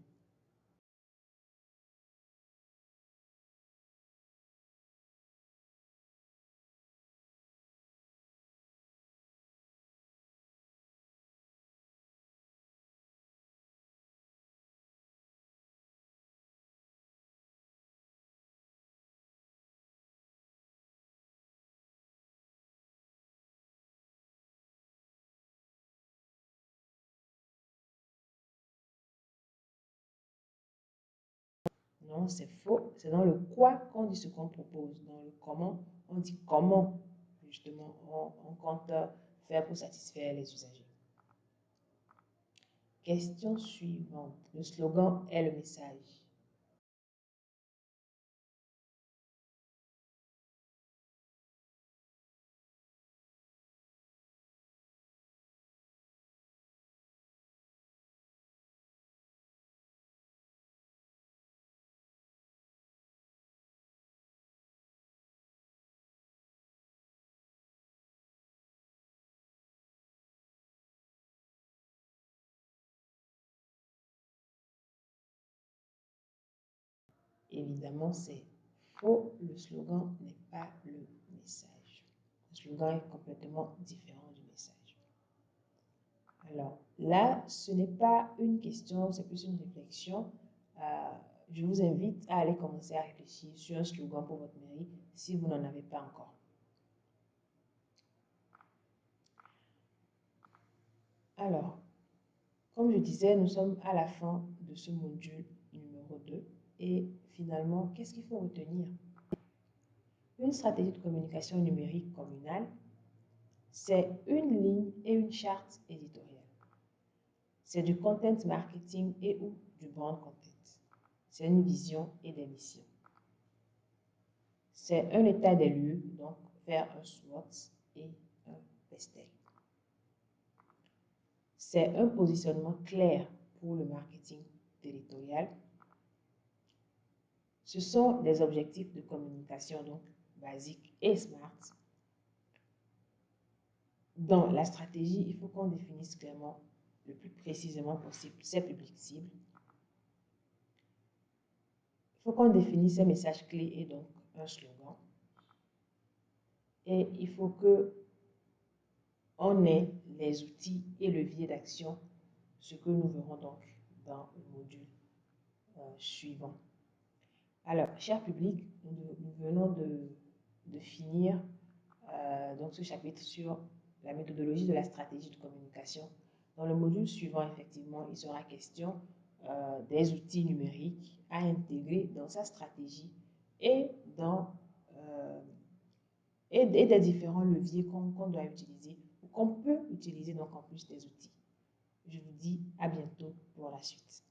Non, c'est faux. C'est dans le quoi qu'on dit ce qu'on propose. Dans le comment, on dit comment, justement, on compte faire pour satisfaire les usagers. Question suivante. Le slogan est le message. Évidemment, c'est faux. Le slogan n'est pas le message. Le slogan est complètement différent du message. Alors là, ce n'est pas une question, c'est plus une réflexion. Je vous invite à aller commencer à réfléchir sur un slogan pour votre mairie si vous n'en avez pas encore. Alors, comme je disais, nous sommes à la fin de ce module numéro 2. Et finalement, qu'est-ce qu'il faut retenir? Une stratégie de communication numérique communale, c'est une ligne et une charte éditoriale. C'est du content marketing et ou du brand content. C'est une vision et des missions. C'est un état des lieux, donc faire un SWOT et un PESTEL. c'est un positionnement clair pour le marketing territorial. Ce sont des objectifs de communication donc basiques et smart. Dans la stratégie, il faut qu'on définisse clairement, le plus précisément possible, ses publics cibles. Il faut qu'on définisse ses messages clés et donc un slogan. Et il faut que on ait les outils et leviers d'action, ce que nous verrons donc dans le module suivant. Alors, cher public, nous venons de finir donc ce chapitre sur la méthodologie de la stratégie de communication. Dans le module suivant, effectivement, il sera question des outils numériques à intégrer dans sa stratégie et, et des différents leviers qu'on doit utiliser ou qu'on peut utiliser donc en plus des outils. Je vous dis à bientôt pour la suite.